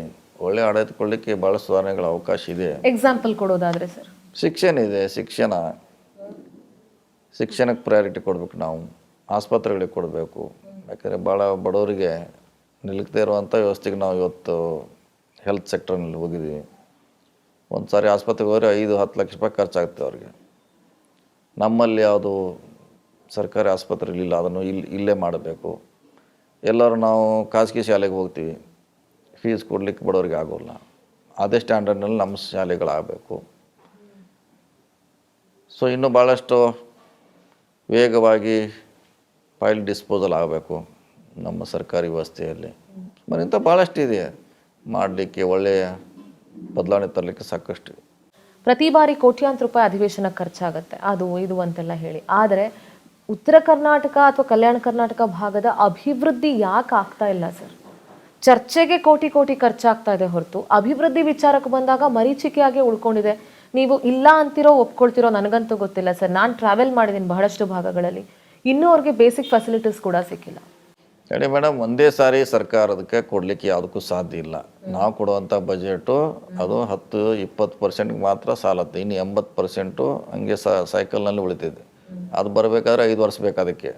S2: ಒಳ್ಳೆ ಆಡಳಿತ ಕೊಡಲಿಕ್ಕೆ ಭಾಳ ಸುಧಾರಣೆಗಳ ಅವಕಾಶ ಇದೆ.
S1: ಎಕ್ಸಾಂಪಲ್ ಕೊಡೋದಾದರೆ ಸರ್?
S2: ಶಿಕ್ಷಣ ಇದೆ, ಶಿಕ್ಷಣಕ್ಕೆ ಪ್ರಯಾರಿಟಿ ಕೊಡಬೇಕು. ನಾವು ಆಸ್ಪತ್ರೆಗಳಿಗೆ ಕೊಡಬೇಕು. ಯಾಕಂದರೆ ಭಾಳ ಬಡವರಿಗೆ ನಿಲ್ಲದೇ ಇರುವಂಥ ವ್ಯವಸ್ಥೆಗೆ ನಾವು ಇವತ್ತು ಹೆಲ್ತ್ ಸೆಕ್ಟರ್ನಲ್ಲಿ ಹೋಗಿದ್ದೀವಿ. ಒಂದು ಸಾರಿ ಆಸ್ಪತ್ರೆಗೆ ಹೋದರೆ 5-10 ಲಕ್ಷ ರೂಪಾಯಿ ಖರ್ಚಾಗುತ್ತೆ ಅವ್ರಿಗೆ. ನಮ್ಮಲ್ಲಿ ಯಾವುದು ಸರ್ಕಾರಿ ಆಸ್ಪತ್ರೆ ಇಲ್ಲ, ಅದನ್ನು ಇಲ್ಲೇ ಮಾಡಬೇಕು. ಎಲ್ಲರೂ ನಾವು ಖಾಸಗಿ ಶಾಲೆಗೆ ಹೋಗ್ತೀವಿ, ಫೀಸ್ ಕೊಡಲಿಕ್ಕೆ ಬಡವರಿಗೆ ಆಗೋಲ್ಲ. ಅದೇ ಸ್ಟ್ಯಾಂಡರ್ಡ್ನಲ್ಲಿ ನಮ್ಮ ಶಾಲೆಗಳಾಗಬೇಕು. ಸೊ ಇನ್ನೂ ಭಾಳಷ್ಟು ವೇಗವಾಗಿ ಫೈಲ್ ಡಿಸ್ಪೋಸಲ್ ಆಗಬೇಕು ನಮ್ಮ ಸರ್ಕಾರಿ ವ್ಯವಸ್ಥೆಯಲ್ಲಿ. ಮರಿಂತ ಭಾಳಷ್ಟು ಇದೆ ಮಾಡಲಿಕ್ಕೆ, ಒಳ್ಳೆಯ ಬದಲಾವಣೆ ತರಲಿಕ್ಕೆ ಸಾಕಷ್ಟು.
S1: ಪ್ರತಿ ಬಾರಿ ಕೋಟ್ಯಾಂತರ ರೂಪಾಯಿ ಅಧಿವೇಶನ ಖರ್ಚಾಗುತ್ತೆ, ಅದು ಇದು ಅಂತೆಲ್ಲ ಹೇಳಿ. ಆದರೆ ಉತ್ತರ ಕರ್ನಾಟಕ ಅಥವಾ ಕಲ್ಯಾಣ ಕರ್ನಾಟಕ ಭಾಗದ ಅಭಿವೃದ್ಧಿ ಯಾಕೆ ಆಗ್ತಾ ಇಲ್ಲ ಸರ್? ಚರ್ಚೆಗೆ ಕೋಟಿ ಕೋಟಿ ಖರ್ಚಾಗ್ತಾ ಇದೆ ಹೊರತು ಅಭಿವೃದ್ಧಿ ವಿಚಾರಕ್ಕೆ ಬಂದಾಗ ಮರೀಚಿಕೆಯಾಗಿ ಉಳ್ಕೊಂಡಿದೆ. ನೀವು ಇಲ್ಲ ಅಂತಿರೋ ಒಪ್ಕೊಳ್ತಿರೋ ನನಗಂತೂ ಗೊತ್ತಿಲ್ಲ ಸರ್. ನಾನು ಟ್ರಾವೆಲ್ ಮಾಡಿದ್ದೀನಿ ಬಹಳಷ್ಟು ಭಾಗಗಳಲ್ಲಿ, ಇನ್ನೂ ಅವ್ರಿಗೆ ಬೇಸಿಕ್ ಫೆಸಿಲಿಟೀಸ್ ಕೂಡ ಸಿಕ್ಕಿಲ್ಲ.
S2: ಹೇಳಿ ಮೇಡಮ್, ಒಂದೇ ಸಾರಿ ಸರ್ಕಾರದಕ್ಕೆ ಕೊಡಲಿಕ್ಕೆ ಯಾವುದಕ್ಕೂ ಸಾಧ್ಯ ಇಲ್ಲ. ನಾವು ಕೊಡುವಂಥ ಬಜೆಟು ಅದು 10-20% ಮಾತ್ರ ಸಾಲತ್ತೆ. ಇನ್ನು 80% ಹಂಗೆ ಸೈಕಲ್ನಲ್ಲಿ ಉಳಿತಿದೆ. ಅದು ಬರಬೇಕಾದ್ರೆ 5 ವರ್ಷ ಬೇಕು ಅದಕ್ಕೆ.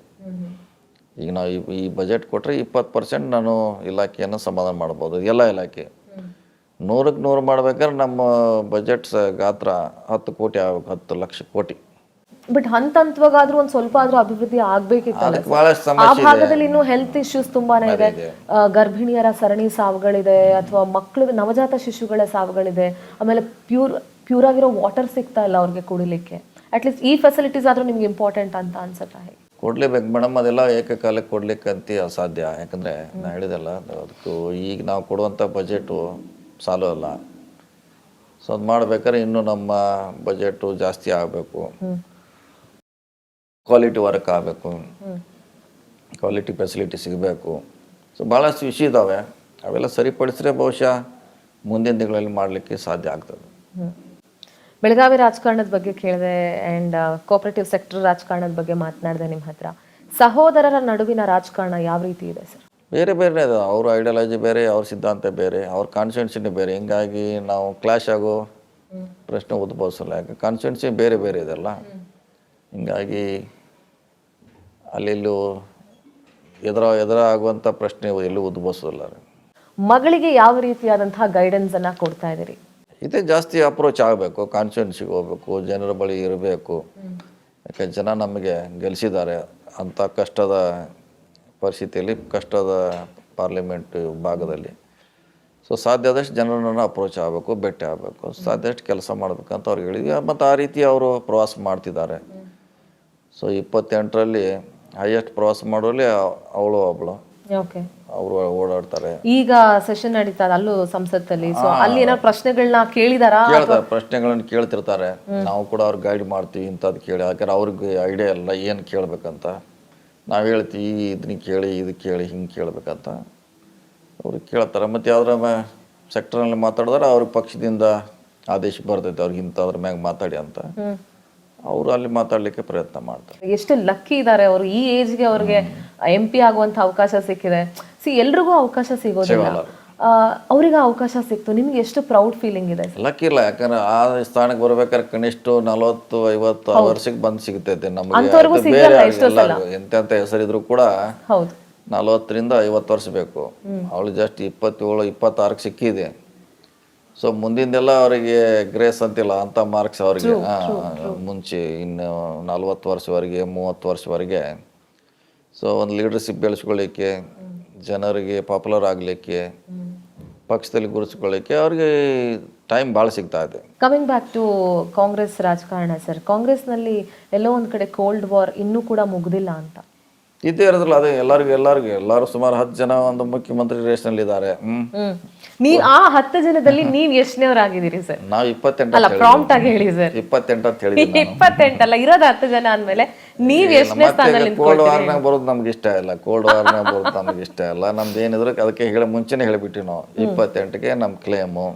S2: ಈಗ ನಾವು ಈ ಬಜೆಟ್ ಕೊಟ್ಟರೆ 20% ನಾನು ಇಲಾಖೆಯನ್ನು ಸಮಾಧಾನ ಮಾಡ್ಬೋದು, ಎಲ್ಲ ಇಲಾಖೆ. 100ಕ್ಕೆ 100 ಮಾಡ್ಬೇಕಾದ್ರೆ ನಮ್ಮ ಬಜೆಟ್ ಗಾತ್ರ 10 ಕೋಟಿ ಆಗಬೇಕು, 10 ಲಕ್ಷ ಕೋಟಿ.
S1: ಬಟ್ ಹಂತವಾಗಾದ್ರೂ ಒಂದ್ ಸ್ವಲ್ಪ ಆದ್ರೂ ಅಭಿವೃದ್ಧಿ ಆಗ್ಬೇಕಿತ್ತಲ್ಲ
S2: ಅದಕ್ಕೆ ಭಾಳಷ್ಟು
S1: ಆ
S2: ಸಮಸ್ಯೆ ಇದೆ.
S1: ಭಾಗದಲ್ಲಿ ಇನ್ನೂ ಹೆಲ್ತ್ ಇಶ್ಯೂಸ್ ತುಂಬಾನೇ ಇದೆ. ಗರ್ಭಿಣಿಯರ ಸರಣಿ ಸಾವುಗಳಿದೆ, ಅಥವಾ ಮಕ್ಕಳು ನವಜಾತ ಶಿಶುಗಳ ಸಾವುಗಳಿದೆ. ಆಮೇಲೆ ಪ್ಯೂರ್ ಆಗಿರೋ ವಾಟರ್ ಸಿಗ್ತಾ ಇಲ್ಲ ಅವ್ರಿಗೆ ಕುಡಿಲಿಕ್ಕೆ. ಅಟ್ಲೀಸ್ಟ್ ಈ ಫೆಸಿಲಿಟೀಸ್ ಆದ್ರೂ ನಿಮ್ಗೆ ಇಂಪಾರ್ಟೆಂಟ್ ಅಂತ ಅನ್ಸುತ್ತಾ ಹೇಗೆ?
S2: ಕೊಡ್ಲೇಬೇಕು ಮೇಡಮ್, ಅದೆಲ್ಲ ಏಕಕಾಲಕ್ಕೆ ಕೊಡ್ಲಿಕ್ಕಂತ ಅಸಾಧ್ಯ. ಯಾಕಂದರೆ ನಾನು ಹೇಳಿದೆಲ್ಲ, ಅದಕ್ಕೂ ಈಗ ನಾವು ಕೊಡುವಂಥ ಬಜೆಟು ಸಾಲಲ್ಲ. ಸೊ ಅದು ಮಾಡ್ಬೇಕಾದ್ರೆ ಇನ್ನೂ ನಮ್ಮ ಬಜೆಟು ಜಾಸ್ತಿ ಆಗಬೇಕು, ಕ್ವಾಲಿಟಿ ವರ್ಕ್ ಆಗಬೇಕು, ಕ್ವಾಲಿಟಿ ಫೆಸಿಲಿಟಿ ಸಿಗಬೇಕು. ಸೊ ಭಾಳಷ್ಟು ವಿಷಯ ಇದ್ದಾವೆ, ಅವೆಲ್ಲ ಸರಿಪಡಿಸಿದ್ರೆ ಬಹುಶಃ ಮುಂದಿನ ದಿನಗಳಲ್ಲಿ ಮಾಡಲಿಕ್ಕೆ ಸಾಧ್ಯ ಆಗ್ತದೆ.
S1: ಬೆಳಗಾವಿ ರಾಜಕಾರಣದ ಬಗ್ಗೆ ಕೇಳಿದೆ, ಆ್ಯಂಡ್ ಕೋಆಪರೇಟಿವ್ ಸೆಕ್ಟರ್ ರಾಜಕಾರಣದ ಬಗ್ಗೆ ಮಾತನಾಡಿದೆ ನಿಮ್ಮ ಹತ್ರ. ಸಹೋದರರ ನಡುವಿನ ರಾಜಕಾರಣ ಯಾವ ರೀತಿ ಇದೆ ಸರ್?
S2: ಬೇರೆ ಬೇರೆ ಇದೆ, ಅವ್ರ ಐಡಿಯಾಲಜಿ ಬೇರೆ, ಅವ್ರ ಸಿದ್ಧಾಂತ ಬೇರೆ, ಅವ್ರ ಕಾನ್ಸ್ಟಿಟ್ಯೂನ್ಸಿನೇ ಬೇರೆ. ಹಿಂಗಾಗಿ ನಾವು ಕ್ಲಾಶ್ ಆಗೋ ಪ್ರಶ್ನೆ ಉದ್ಭವಿಸಲ್ಲ. ಯಾಕೆ ಕಾನ್ಸ್ಟಿಟ್ಯೂನ್ಸಿ ಬೇರೆ ಬೇರೆ ಇದೆಲ್ಲ. ಹಿಂಗಾಗಿ ಅಲ್ಲೆಲ್ಲೂ ಎದುರಾಗುವಂಥ ಪ್ರಶ್ನೆ ಎಲ್ಲೂ ಉದ್ಭವಿಸೋಲ್ಲ.
S1: ಮಗಳಿಗೆ ಯಾವ ರೀತಿಯಾದಂತಹ ಗೈಡೆನ್ಸ್ ಅನ್ನ ಕೊಡ್ತಾ ಇದ್ದೀರಿ?
S2: ಇದೇ ಜಾಸ್ತಿ ಅಪ್ರೋಚ್ ಆಗಬೇಕು, ಕಾನ್ಸ್ಟಿಟ್ಯೂನ್ಸಿಗೆ ಹೋಗ್ಬೇಕು, ಜನರ ಬಳಿ ಇರಬೇಕು. ಯಾಕೆ ಜನ ನಮಗೆ ಗೆಲ್ಲಿಸಿದ್ದಾರೆ ಅಂಥ ಕಷ್ಟದ ಪರಿಸ್ಥಿತಿಯಲ್ಲಿ, ಕಷ್ಟದ ಪಾರ್ಲಿಮೆಂಟ್ ಭಾಗದಲ್ಲಿ. ಸೊ ಸಾಧ್ಯ ಆದಷ್ಟು ಜನರನ್ನು ಅಪ್ರೋಚ್ ಆಗಬೇಕು, ಭೇಟಿ ಆಗಬೇಕು, ಸಾಧ್ಯಷ್ಟು ಕೆಲಸ ಮಾಡಬೇಕಂತ ಅವ್ರಿಗೆ ಹೇಳಿದ್ವಿ. ಮತ್ತು ಆ ರೀತಿ ಅವರು ಪ್ರವಾಸ ಮಾಡ್ತಿದ್ದಾರೆ. ಸೊ 28ರಲ್ಲಿ ಹೈಯೆಸ್ಟ್ ಪ್ರವಾಸ ಮಾಡೋಲ್ಲಿ ಅವಳು ಒಬ್ಬಳು.
S1: ಓಕೆ,
S2: ಅವರು ಓಡಾಡ್ತಾರೆ.
S1: ಈಗ ಸೆಷನ್ ನಡೀತಾ ಇದೆ ಅಲ್ಲೂ ಸಂಸತ್ತಲ್ಲಿ. ಸೊ ಅಲ್ಲಿ ಏನಾದ್ರು ಪ್ರಶ್ನೆಗಳನ್ನ ಕೇಳಿದಾರಾ?
S2: ಕೇಳ್ತಾರೆ, ಪ್ರಶ್ನೆಗಳನ್ನ ಕೇಳ್ತಿರ್ತಾರೆ. ನಾವು ಕೂಡ ಅವ್ರಿಗೆ ಗೈಡ್ ಮಾಡ್ತೀವಿ, ಇಂಥದ್ದು ಕೇಳಿ. ಯಾಕಂದ್ರೆ ಅವ್ರಿಗೆ ಐಡಿಯಾ ಇಲ್ಲ ಏನು ಕೇಳಬೇಕಂತ. ನಾವು ಹೇಳ್ತೀವಿ ಇದನ್ನ ಕೇಳಿ, ಇದು ಕೇಳಿ, ಹಿಂಗೆ ಕೇಳಬೇಕಂತ ಅವ್ರಿಗೆ ಕೇಳ್ತಾರೆ. ಮತ್ತು ಯಾವ್ದ್ರ ಸೆಕ್ಟರ್ನಲ್ಲಿ ಮಾತಾಡಿದ್ರೆ ಅವ್ರಿಗೆ ಪಕ್ಷದಿಂದ ಆದೇಶ ಬರ್ತೈತೆ, ಅವ್ರಿಗೆ ಇಂಥದ್ರ ಮ್ಯಾಗ ಮಾತಾಡಿ ಅಂತ. ಅವರು ಅಲ್ಲಿ ಮಾತಾಡಲಿಕ್ಕೆ ಪ್ರಯತ್ನ ಮಾಡ್ತಾರೆ.
S1: ಎಷ್ಟು ಲಕ್ಕಿ ಇದ್ದಾರೆ ಅವರು, ಈ ಏಜ್ಗೆ ಅವ್ರಿಗೆ MP ಆಗುವಂತ ಅವಕಾಶ ಸಿಕ್ಕಿದೆ. ಎಲ್ರಿಗೂ ಅವಕಾಶ ಸಿಗೋದಿಲ್ಲ, ಅವ್ರಿಗೆ ಅವಕಾಶ ಸಿಕ್ತು. ನಿಮ್ಗೆ ಎಷ್ಟು ಪ್ರೌಡ್ ಫೀಲಿಂಗ್ ಇದೆ?
S2: ಲಕ್ಕಿ ಇಲ್ಲ, ಯಾಕಂದ್ರೆ ಆ ಸ್ಥಾನಕ್ಕೆ ಬರ್ಬೇಕಾದ್ರೆ ಕನಿಷ್ಠ 40-50 ವರ್ಷಕ್ಕೆ ಬಂದು ಸಿಗ್ತೈತೆ ನಮಗೆ. ಬೇರೆ ಎಂತೆಂಥ ಹೆಸರಿದ್ರು ಕೂಡ 40ರಿಂದ 50 ವರ್ಷ ಬೇಕು. ಅವಳು ಜಸ್ಟ್ 27-26 ಸಿಕ್ಕಿದೆ. ಸೊ ಮುಂದಿಂದೆಲ್ಲ ಅವರಿಗೆ ಗ್ರೇಸ್ ಅಂತಿಲ್ಲ ಅಂಥ ಮಾರ್ಕ್ಸ್ ಅವರಿಗೆ. ಮುಂಚೆ ಇನ್ನು 40 ವರ್ಷವರೆಗೆ 30 ವರ್ಷವರೆಗೆ. ಸೊ ಒಂದು ಲೀಡರ್ಶಿಪ್ ಬೆಳೆಸ್ಕೊಳ್ಳಿಕ್ಕೆ, ಜನರಿಗೆ ಪಾಪ್ಯುಲರ್ ಆಗಲಿಕ್ಕೆ, ಪಕ್ಷದಲ್ಲಿ ಗುರುತಿಸ್ಕೊಳ್ಳಿಕ್ಕೆ ಅವ್ರಿಗೆ ಟೈಮ್ ಭಾಳ ಸಿಗ್ತಾ ಇದೆ.
S1: ಕಮಿಂಗ್ ಬ್ಯಾಕ್ ಟು ಕಾಂಗ್ರೆಸ್ ರಾಜಕಾರಣ ಸರ್, ಕಾಂಗ್ರೆಸ್ನಲ್ಲಿ ಎಲ್ಲೋ ಒಂದು ಕಡೆ ಕೋಲ್ಡ್ ವಾರ್ ಇನ್ನೂ ಕೂಡ ಮುಗ್ದಿಲ್ಲ ಅಂತ
S2: ಇದ್ದೇ ಇರೋದಿಲ್ಲ. ಅದೇ ಎಲ್ಲರೂ ಸುಮಾರು 10 ಜನ ಒಂದು ಮುಖ್ಯಮಂತ್ರಿ ರೇಸ್ನಲ್ಲಿ ಇದ್ದಾರೆ.
S1: ನೀವ್ ಆ 10 ಜನದಲ್ಲಿ ನೀವ್ ಎಷ್ಟನೇವರಾಗಿದ್ದೀರಿ ಸರ್?
S2: ನಾವು 28
S1: ಅಲ್ಲ, ಪ್ರಾಂಪ್ಟ್ ಆಗಿ ಹೇಳಿ ಸರ್.
S2: 28 ಅಂತ ಹೇಳಿ.
S1: 28 ಅಲ್ಲ, ಇರೋದು 10 ಜನ ಅಂದ್ಮೇಲೆ ನೀವ್ ಎಷ್ಟನೇ ಸ್ಥಾನದಲ್ಲಿ?
S2: ಕೋಲ್ಡ್ ವಾರ್ನಾಗ ಬರೋದು ನಮ್ಗೆ ಇಷ್ಟ ಇಲ್ಲ. ಕೋಲ್ಡ್ ವಾರ್ನಾಗ ಬರೋದು ನಮ್ಗೆ ಇಷ್ಟ ಇಲ್ಲ. ನಮ್ದು ಏನಿದ್ರು ಅದಕ್ಕೆ ಮುಂಚೆನೆ ಹೇಳಿಬಿಟ್ಟಿವಿ ನಾವು. 28ಗೆ ನಮ್ಮ ಕ್ಲೇಮು.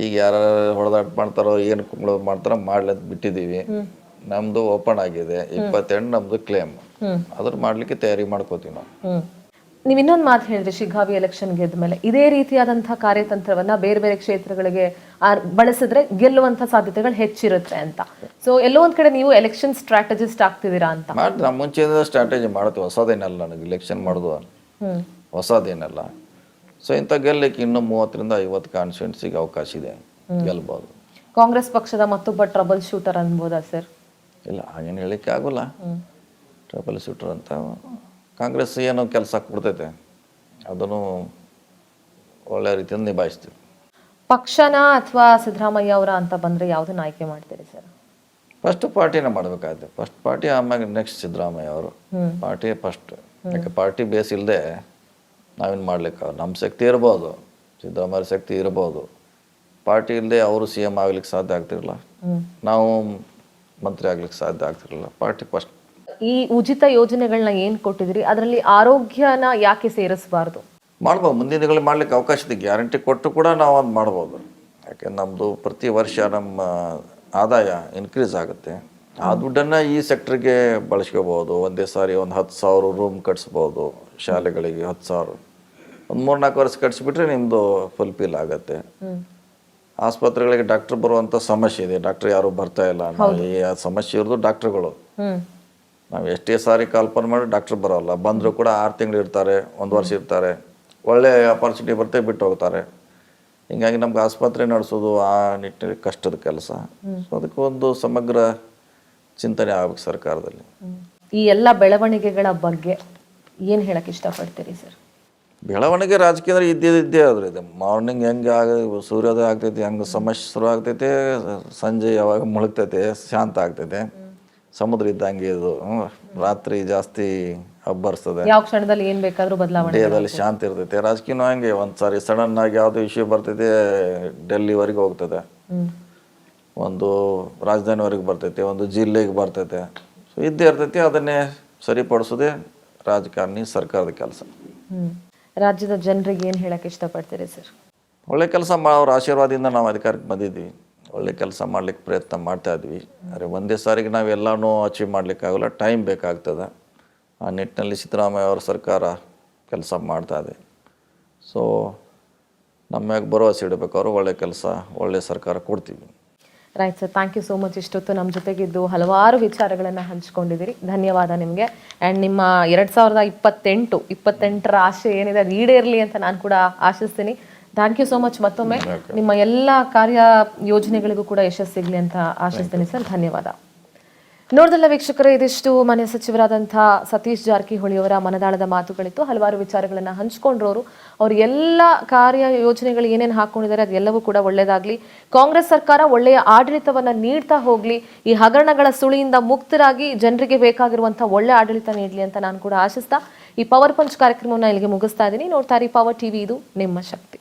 S2: ಈಗ ಯಾರು ಹೊಡೆದಾಟ ಮಾಡ್ತಾರೋ, ಏನು ಕುಂಬಳ ಮಾಡ್ತಾರೋ ಮಾಡ್ಲಂತ ಬಿಟ್ಟಿದ್ದೀವಿ. ನಮ್ದು ಓಪನ್ ಆಗಿದೆ. 28 ನಮ್ದು ಕ್ಲೇಮ್. ಅದ್ರ ಮಾಡ್ಲಿಕ್ಕೆ ತಯಾರಿ ಮಾಡ್ಕೋತೀವಿ ನಾವು.
S1: ನೀವು ಇನ್ನೊಂದು ಮಾತು ಹೇಳಿದ್ರಿ, ಶಿಗ್ಗಾವಿ ಎಲೆಕ್ಷನ್ ಗೆದ್ದ ಮೇಲೆ ಇದೇ ರೀತಿಯಾದಂತಹ ಕಾರ್ಯತಂತ್ರವನ್ನ ಬೇರೆ ಬೇರೆ ಕ್ಷೇತ್ರಗಳಿಗೆ ಬಳಸಿದ್ರೆ ಗೆಲ್ಲುವಂತ ಸಾಧ್ಯತೆಗಳು ಹೆಚ್ಚಿರುತ್ತೆ ಅಂತ. ಸೊ ಎಲ್ಲೋ ಒಂದ್ ಕಡೆ ನೀವು ಎಲೆಕ್ಷನ್ ಸ್ಟ್ರಾಟಜಿಸ್ಟ್ ಆಗ್ತಿದ್ದೀರಾ ಅಂತ?
S2: ಮಾಡಿ, ನಮ್ಮ ಮುಂಚೆಯಿಂದ ಸ್ಟ್ರಾಟಜಿ ಮಾಡ್ತೀವಿ. ಹೊಸದೇನಲ್ಲ, ನನಗೆ ಎಲೆಕ್ಷನ್ ಮಾಡೋದು ಹೊಸದೇನಲ್ಲ. ಸೊ ಇಂಥ ಗೆಲ್ಲಕ್ಕೆ ಇನ್ನೂ 30ರಿಂದ 50 ಕಾನ್ಸ್ಟಿಟ್ಯೂನ್ಸಿಗೆ ಅವಕಾಶ ಇದೆ, ಗೆಲ್ಬೋದು.
S1: ಕಾಂಗ್ರೆಸ್ ಪಕ್ಷದ ಮತ್ತೊಬ್ಬ ಟ್ರಬಲ್ ಶೂಟರ್ ಅನ್ಬೋದಾ ಸರ್?
S2: ಇಲ್ಲ, ಹಾಗೇನು ಹೇಳಿಕ್ಕೆ ಆಗೋಲ್ಲ. ಟ್ರಬಲ್ ಶೂಟರ್ ಅಂತ ಕಾಂಗ್ರೆಸ್ ಏನೋ ಕೆಲಸ ಕೊಡ್ತೈತೆ, ಅದನ್ನು ಒಳ್ಳೆ ರೀತಿಯಿಂದ ನಿಭಾಯಿಸ್ತೀವಿ.
S1: ಪಕ್ಷನ ಅಥವಾ ಸಿದ್ದರಾಮಯ್ಯ ಅವರ ಅಂತ ಬಂದರೆ ಯಾವುದನ್ನ ಆಯ್ಕೆ ಮಾಡ್ತೀರಿ ಸರ್?
S2: ಫಸ್ಟ್ ಪಾರ್ಟಿನ ಮಾಡಬೇಕಾಗುತ್ತೆ. ಫಸ್ಟ್ ಪಾರ್ಟಿ, ಆಮೇಲೆ ನೆಕ್ಸ್ಟ್ ಸಿದ್ದರಾಮಯ್ಯ ಅವರು. Party first. ಯಾಕೆ ಪಾರ್ಟಿ ಬೇಸ್ ಇಲ್ಲದೆ ನಾವೇನು ಮಾಡ್ಲಿಕ್ಕೆ, ನಮ್ಮ ಶಕ್ತಿ ಇರ್ಬೋದು, ಸಿದ್ದರಾಮಯ್ಯ ಶಕ್ತಿ ಇರ್ಬೋದು. ಪಾರ್ಟಿ ಇಲ್ಲದೆ ಅವರು CM ಆಗ್ಲಿಕ್ಕೆ ಸಾಧ್ಯ ಆಗ್ತಿರಲಿಲ್ಲ, ನಾವು ಮಂತ್ರಿ ಆಗ್ಲಿಕ್ಕೆ ಸಾಧ್ಯ ಆಗ್ತಿರಲಿಲ್ಲ. Party first.
S1: ಈ ಉಚಿತ ಯೋಜನೆಗಳನ್ನ ಏನು ಕೊಟ್ಟಿದ್ರಿ, ಅದರಲ್ಲಿ ಆರೋಗ್ಯನ ಯಾಕೆ ಸೇರಿಸಬಾರ್ದು?
S2: ಮಾಡ್ಬೋದು, ಮುಂದಿನ ದಿನಗಳಲ್ಲಿ ಮಾಡ್ಲಿಕ್ಕೆ ಅವಕಾಶ ಇದೆ. ಗ್ಯಾರಂಟಿ ಕೊಟ್ಟು ಕೂಡ ನಾವು ಅದು ಮಾಡ್ಬೋದು. ಯಾಕೆ ನಮ್ಮದು ಪ್ರತಿ ವರ್ಷ ನಮ್ಮ ಆದಾಯ ಇನ್ಕ್ರೀಸ್ ಆಗುತ್ತೆ. ಆ ದುಡ್ಡನ್ನು ಈ ಸೆಕ್ಟ್ರಿಗೆ ಬಳಸ್ಕೋಬೋದು. ಒಂದೇ ಸಾರಿ ಒಂದು 10,000 ರೂಮ್ ಕಟ್ಸ್ಬೋದು ಶಾಲೆಗಳಿಗೆ. 10,000 ಒಂದು 3-4 ವರ್ಷ ಕಟ್ಸಿಬಿಟ್ರೆ ನಿಮ್ಮದು ಫುಲ್ಫಿಲ್ ಆಗುತ್ತೆ. ಆಸ್ಪತ್ರೆಗಳಿಗೆ ಡಾಕ್ಟರ್ ಬರುವಂಥ ಸಮಸ್ಯೆ ಇದೆ, ಡಾಕ್ಟರ್ ಯಾರು ಬರ್ತಾ ಇಲ್ಲ. ಈ ಸಮಸ್ಯೆ ಇರೋದು ಡಾಕ್ಟ್ರುಗಳು. ನಾವು ಎಷ್ಟೇ ಸಾರಿ ಕಲ್ಪನೆ ಮಾಡಿ ಡಾಕ್ಟ್ರ್ ಬರೋಲ್ಲ. ಬಂದರೂ ಕೂಡ 6 ತಿಂಗಳು ಇರ್ತಾರೆ, 1 ವರ್ಷ ಇರ್ತಾರೆ. ಒಳ್ಳೆ ಆಪರ್ಚುನಿಟಿ ಬರ್ತೇ ಬಿಟ್ಟು ಹೋಗ್ತಾರೆ. ಹಿಂಗಾಗಿ ನಮ್ಗೆ ಆಸ್ಪತ್ರೆ ನಡೆಸೋದು ಆ ನಿಟ್ಟಿನಲ್ಲಿ ಕಷ್ಟದ ಕೆಲಸ. ಸೊ ಅದಕ್ಕೆ ಒಂದು ಸಮಗ್ರ ಚಿಂತನೆ ಆಗ್ಬೇಕು ಸರ್ಕಾರದಲ್ಲಿ.
S1: ಈ ಎಲ್ಲ ಬೆಳವಣಿಗೆಗಳ ಬಗ್ಗೆ ಏನು ಹೇಳಕ್ಕೆ ಇಷ್ಟಪಡ್ತೀರಿ ಸರ್?
S2: ಬೆಳವಣಿಗೆ ರಾಜಕೀಯ ಅಂದ್ರೆ ಇದ್ದೇ ಅದ್ರ ಇದೆ. ಮಾರ್ನಿಂಗ್ ಹೆಂಗೆ ಸೂರ್ಯೋದಯ ಆಗ್ತೈತಿ, ಹೆಂಗೆ ಸಮಸ್ಯೆ ಶುರು ಆಗ್ತೈತೆ, ಸಂಜೆ ಯಾವಾಗ ಮುಳುಗ್ತೈತೆ, ಶಾಂತ ಆಗ್ತೈತೆ. ಸಮುದ್ರ ಇದ್ದಂಗೆ ಇದು, ರಾತ್ರಿ ಜಾಸ್ತಿ ಅಬ್ಬರಿಸ್ತದೆ,
S1: ಯಾವ ಕ್ಷಣದಲ್ಲಿ ಏನು ಬೇಕಾದರೂ ಬದಲಾವಣೆ.
S2: ದೇಹದಲ್ಲಿ ಶಾಂತಿ ಇರ್ತೈತೆ. ರಾಜಕೀಯನೂ ಹಂಗೆ, ಒಂದು ಸಾರಿ ಸಡನ್ ಆಗಿ ಯಾವುದೋ ಇಶ್ಯೂ ಬರ್ತೈತೆ, ಡೆಲ್ಲಿವರೆಗೆ ಹೋಗ್ತದೆ, ಒಂದು ರಾಜಧಾನಿವರೆಗೆ ಬರ್ತೈತೆ, ಒಂದು ಜಿಲ್ಲೆಗೆ ಬರ್ತೈತೆ. ಸೊ ಇದ್ದೇ ಇರ್ತೈತಿ. ಅದನ್ನೇ ಸರಿಪಡಿಸೋದೇ ರಾಜಕಾರಣಿ ಸರ್ಕಾರದ ಕೆಲಸ.
S1: ರಾಜ್ಯದ ಜನರಿಗೆ ಏನು ಹೇಳಕ್ಕೆ ಇಷ್ಟಪಡ್ತೀರಿ ಸರ್?
S2: ಒಳ್ಳೆ ಕೆಲಸ ಅವ್ರ ಆಶೀರ್ವಾದದಿಂದ ನಾವು ಅಧಿಕಾರಕ್ಕೆ ಬಂದಿದ್ವಿ. ಒಳ್ಳೆ ಕೆಲಸ ಮಾಡ್ಲಿಕ್ಕೆ ಪ್ರಯತ್ನ ಮಾಡ್ತಾ ಇದ್ವಿ. ಆದರೆ ಒಂದೇ ಸಾರಿಗೆ ನಾವು ಎಲ್ಲನೂ ಅಚೀವ್ ಮಾಡಲಿಕ್ಕಾಗಲ್ಲ, ಟೈಮ್ ಬೇಕಾಗ್ತದೆ. ಆ ನಿಟ್ಟಿನಲ್ಲಿ ಸಿದ್ದರಾಮಯ್ಯ ಅವರ ಸರ್ಕಾರ ಕೆಲಸ ಮಾಡ್ತಾ ಇದೆ. ಸೊ ನಮ್ಮ ಮ್ಯಾಗ ಭರವಸೆ ಇಡಬೇಕು, ಅವರು ಒಳ್ಳೆ ಕೆಲಸ, ಒಳ್ಳೆ ಸರ್ಕಾರ ಕೊಡ್ತೀವಿ.
S1: Right sir, thank you so much. ಇಷ್ಟೊತ್ತು ನಮ್ಮ ಜೊತೆಗಿದ್ದು ಹಲವಾರು ವಿಚಾರಗಳನ್ನು ಹಂಚ್ಕೊಂಡಿದ್ದೀರಿ. ಧನ್ಯವಾದ ನಿಮಗೆ. ಆ್ಯಂಡ್ ನಿಮ್ಮ 2028ರ ಆಶೆ ಏನಿದೆ ಅದು ಈಡೇರಲಿ ಅಂತ ನಾನು ಕೂಡ ಆಶಿಸ್ತೀನಿ. Thank you so much. ಮತ್ತೊಮ್ಮೆ ನಿಮ್ಮ ಎಲ್ಲ ಕಾರ್ಯ ಯೋಜನೆಗಳಿಗೂ ಕೂಡ ಯಶಸ್ಸು ಸಿಗಲಿ ಅಂತ ಆಶಿಸ್ತೀನಿ ಸರ್. ಧನ್ಯವಾದ. ನೋಡಿದಲ್ಲ ವೀಕ್ಷಕರೇ, ಇದಿಷ್ಟು ಮಾನ್ಯ ಸಚಿವರಾದಂಥ ಸತೀಶ್ ಜಾರಕಿಹೊಳಿ ಅವರ ಮನದಾಳದ ಮಾತುಗಳಿತ್ತು. ಹಲವಾರು ವಿಚಾರಗಳನ್ನು ಹಂಚ್ಕೊಂಡ್ರವರು. ಅವ್ರ ಎಲ್ಲ ಕಾರ್ಯ ಯೋಜನೆಗಳು ಏನೇನು ಹಾಕ್ಕೊಂಡಿದ್ದಾರೆ ಅದೆಲ್ಲವೂ ಕೂಡ ಒಳ್ಳೆಯದಾಗಲಿ, ಕಾಂಗ್ರೆಸ್ ಸರ್ಕಾರ ಒಳ್ಳೆಯ ಆಡಳಿತವನ್ನು ನೀಡ್ತಾ ಹೋಗಲಿ, ಈ ಹಗರಣಗಳ ಸುಳಿಯಿಂದ ಮುಕ್ತರಾಗಿ ಜನರಿಗೆ ಬೇಕಾಗಿರುವಂಥ ಒಳ್ಳೆ ಆಡಳಿತ ನೀಡಲಿ ಅಂತ ನಾನು ಕೂಡ ಆಶಿಸ್ತಾ ಈ ಪವರ್ ಪಂಚ್ ಕಾರ್ಯಕ್ರಮವನ್ನು ಇಲ್ಲಿಗೆ ಮುಗಿಸ್ತಾ ಇದ್ದೀನಿ. ನೋಡ್ತಾ ಇರಿ ಪವರ್ ಟಿವಿ, ಇದು ನಿಮ್ಮ ಶಕ್ತಿ.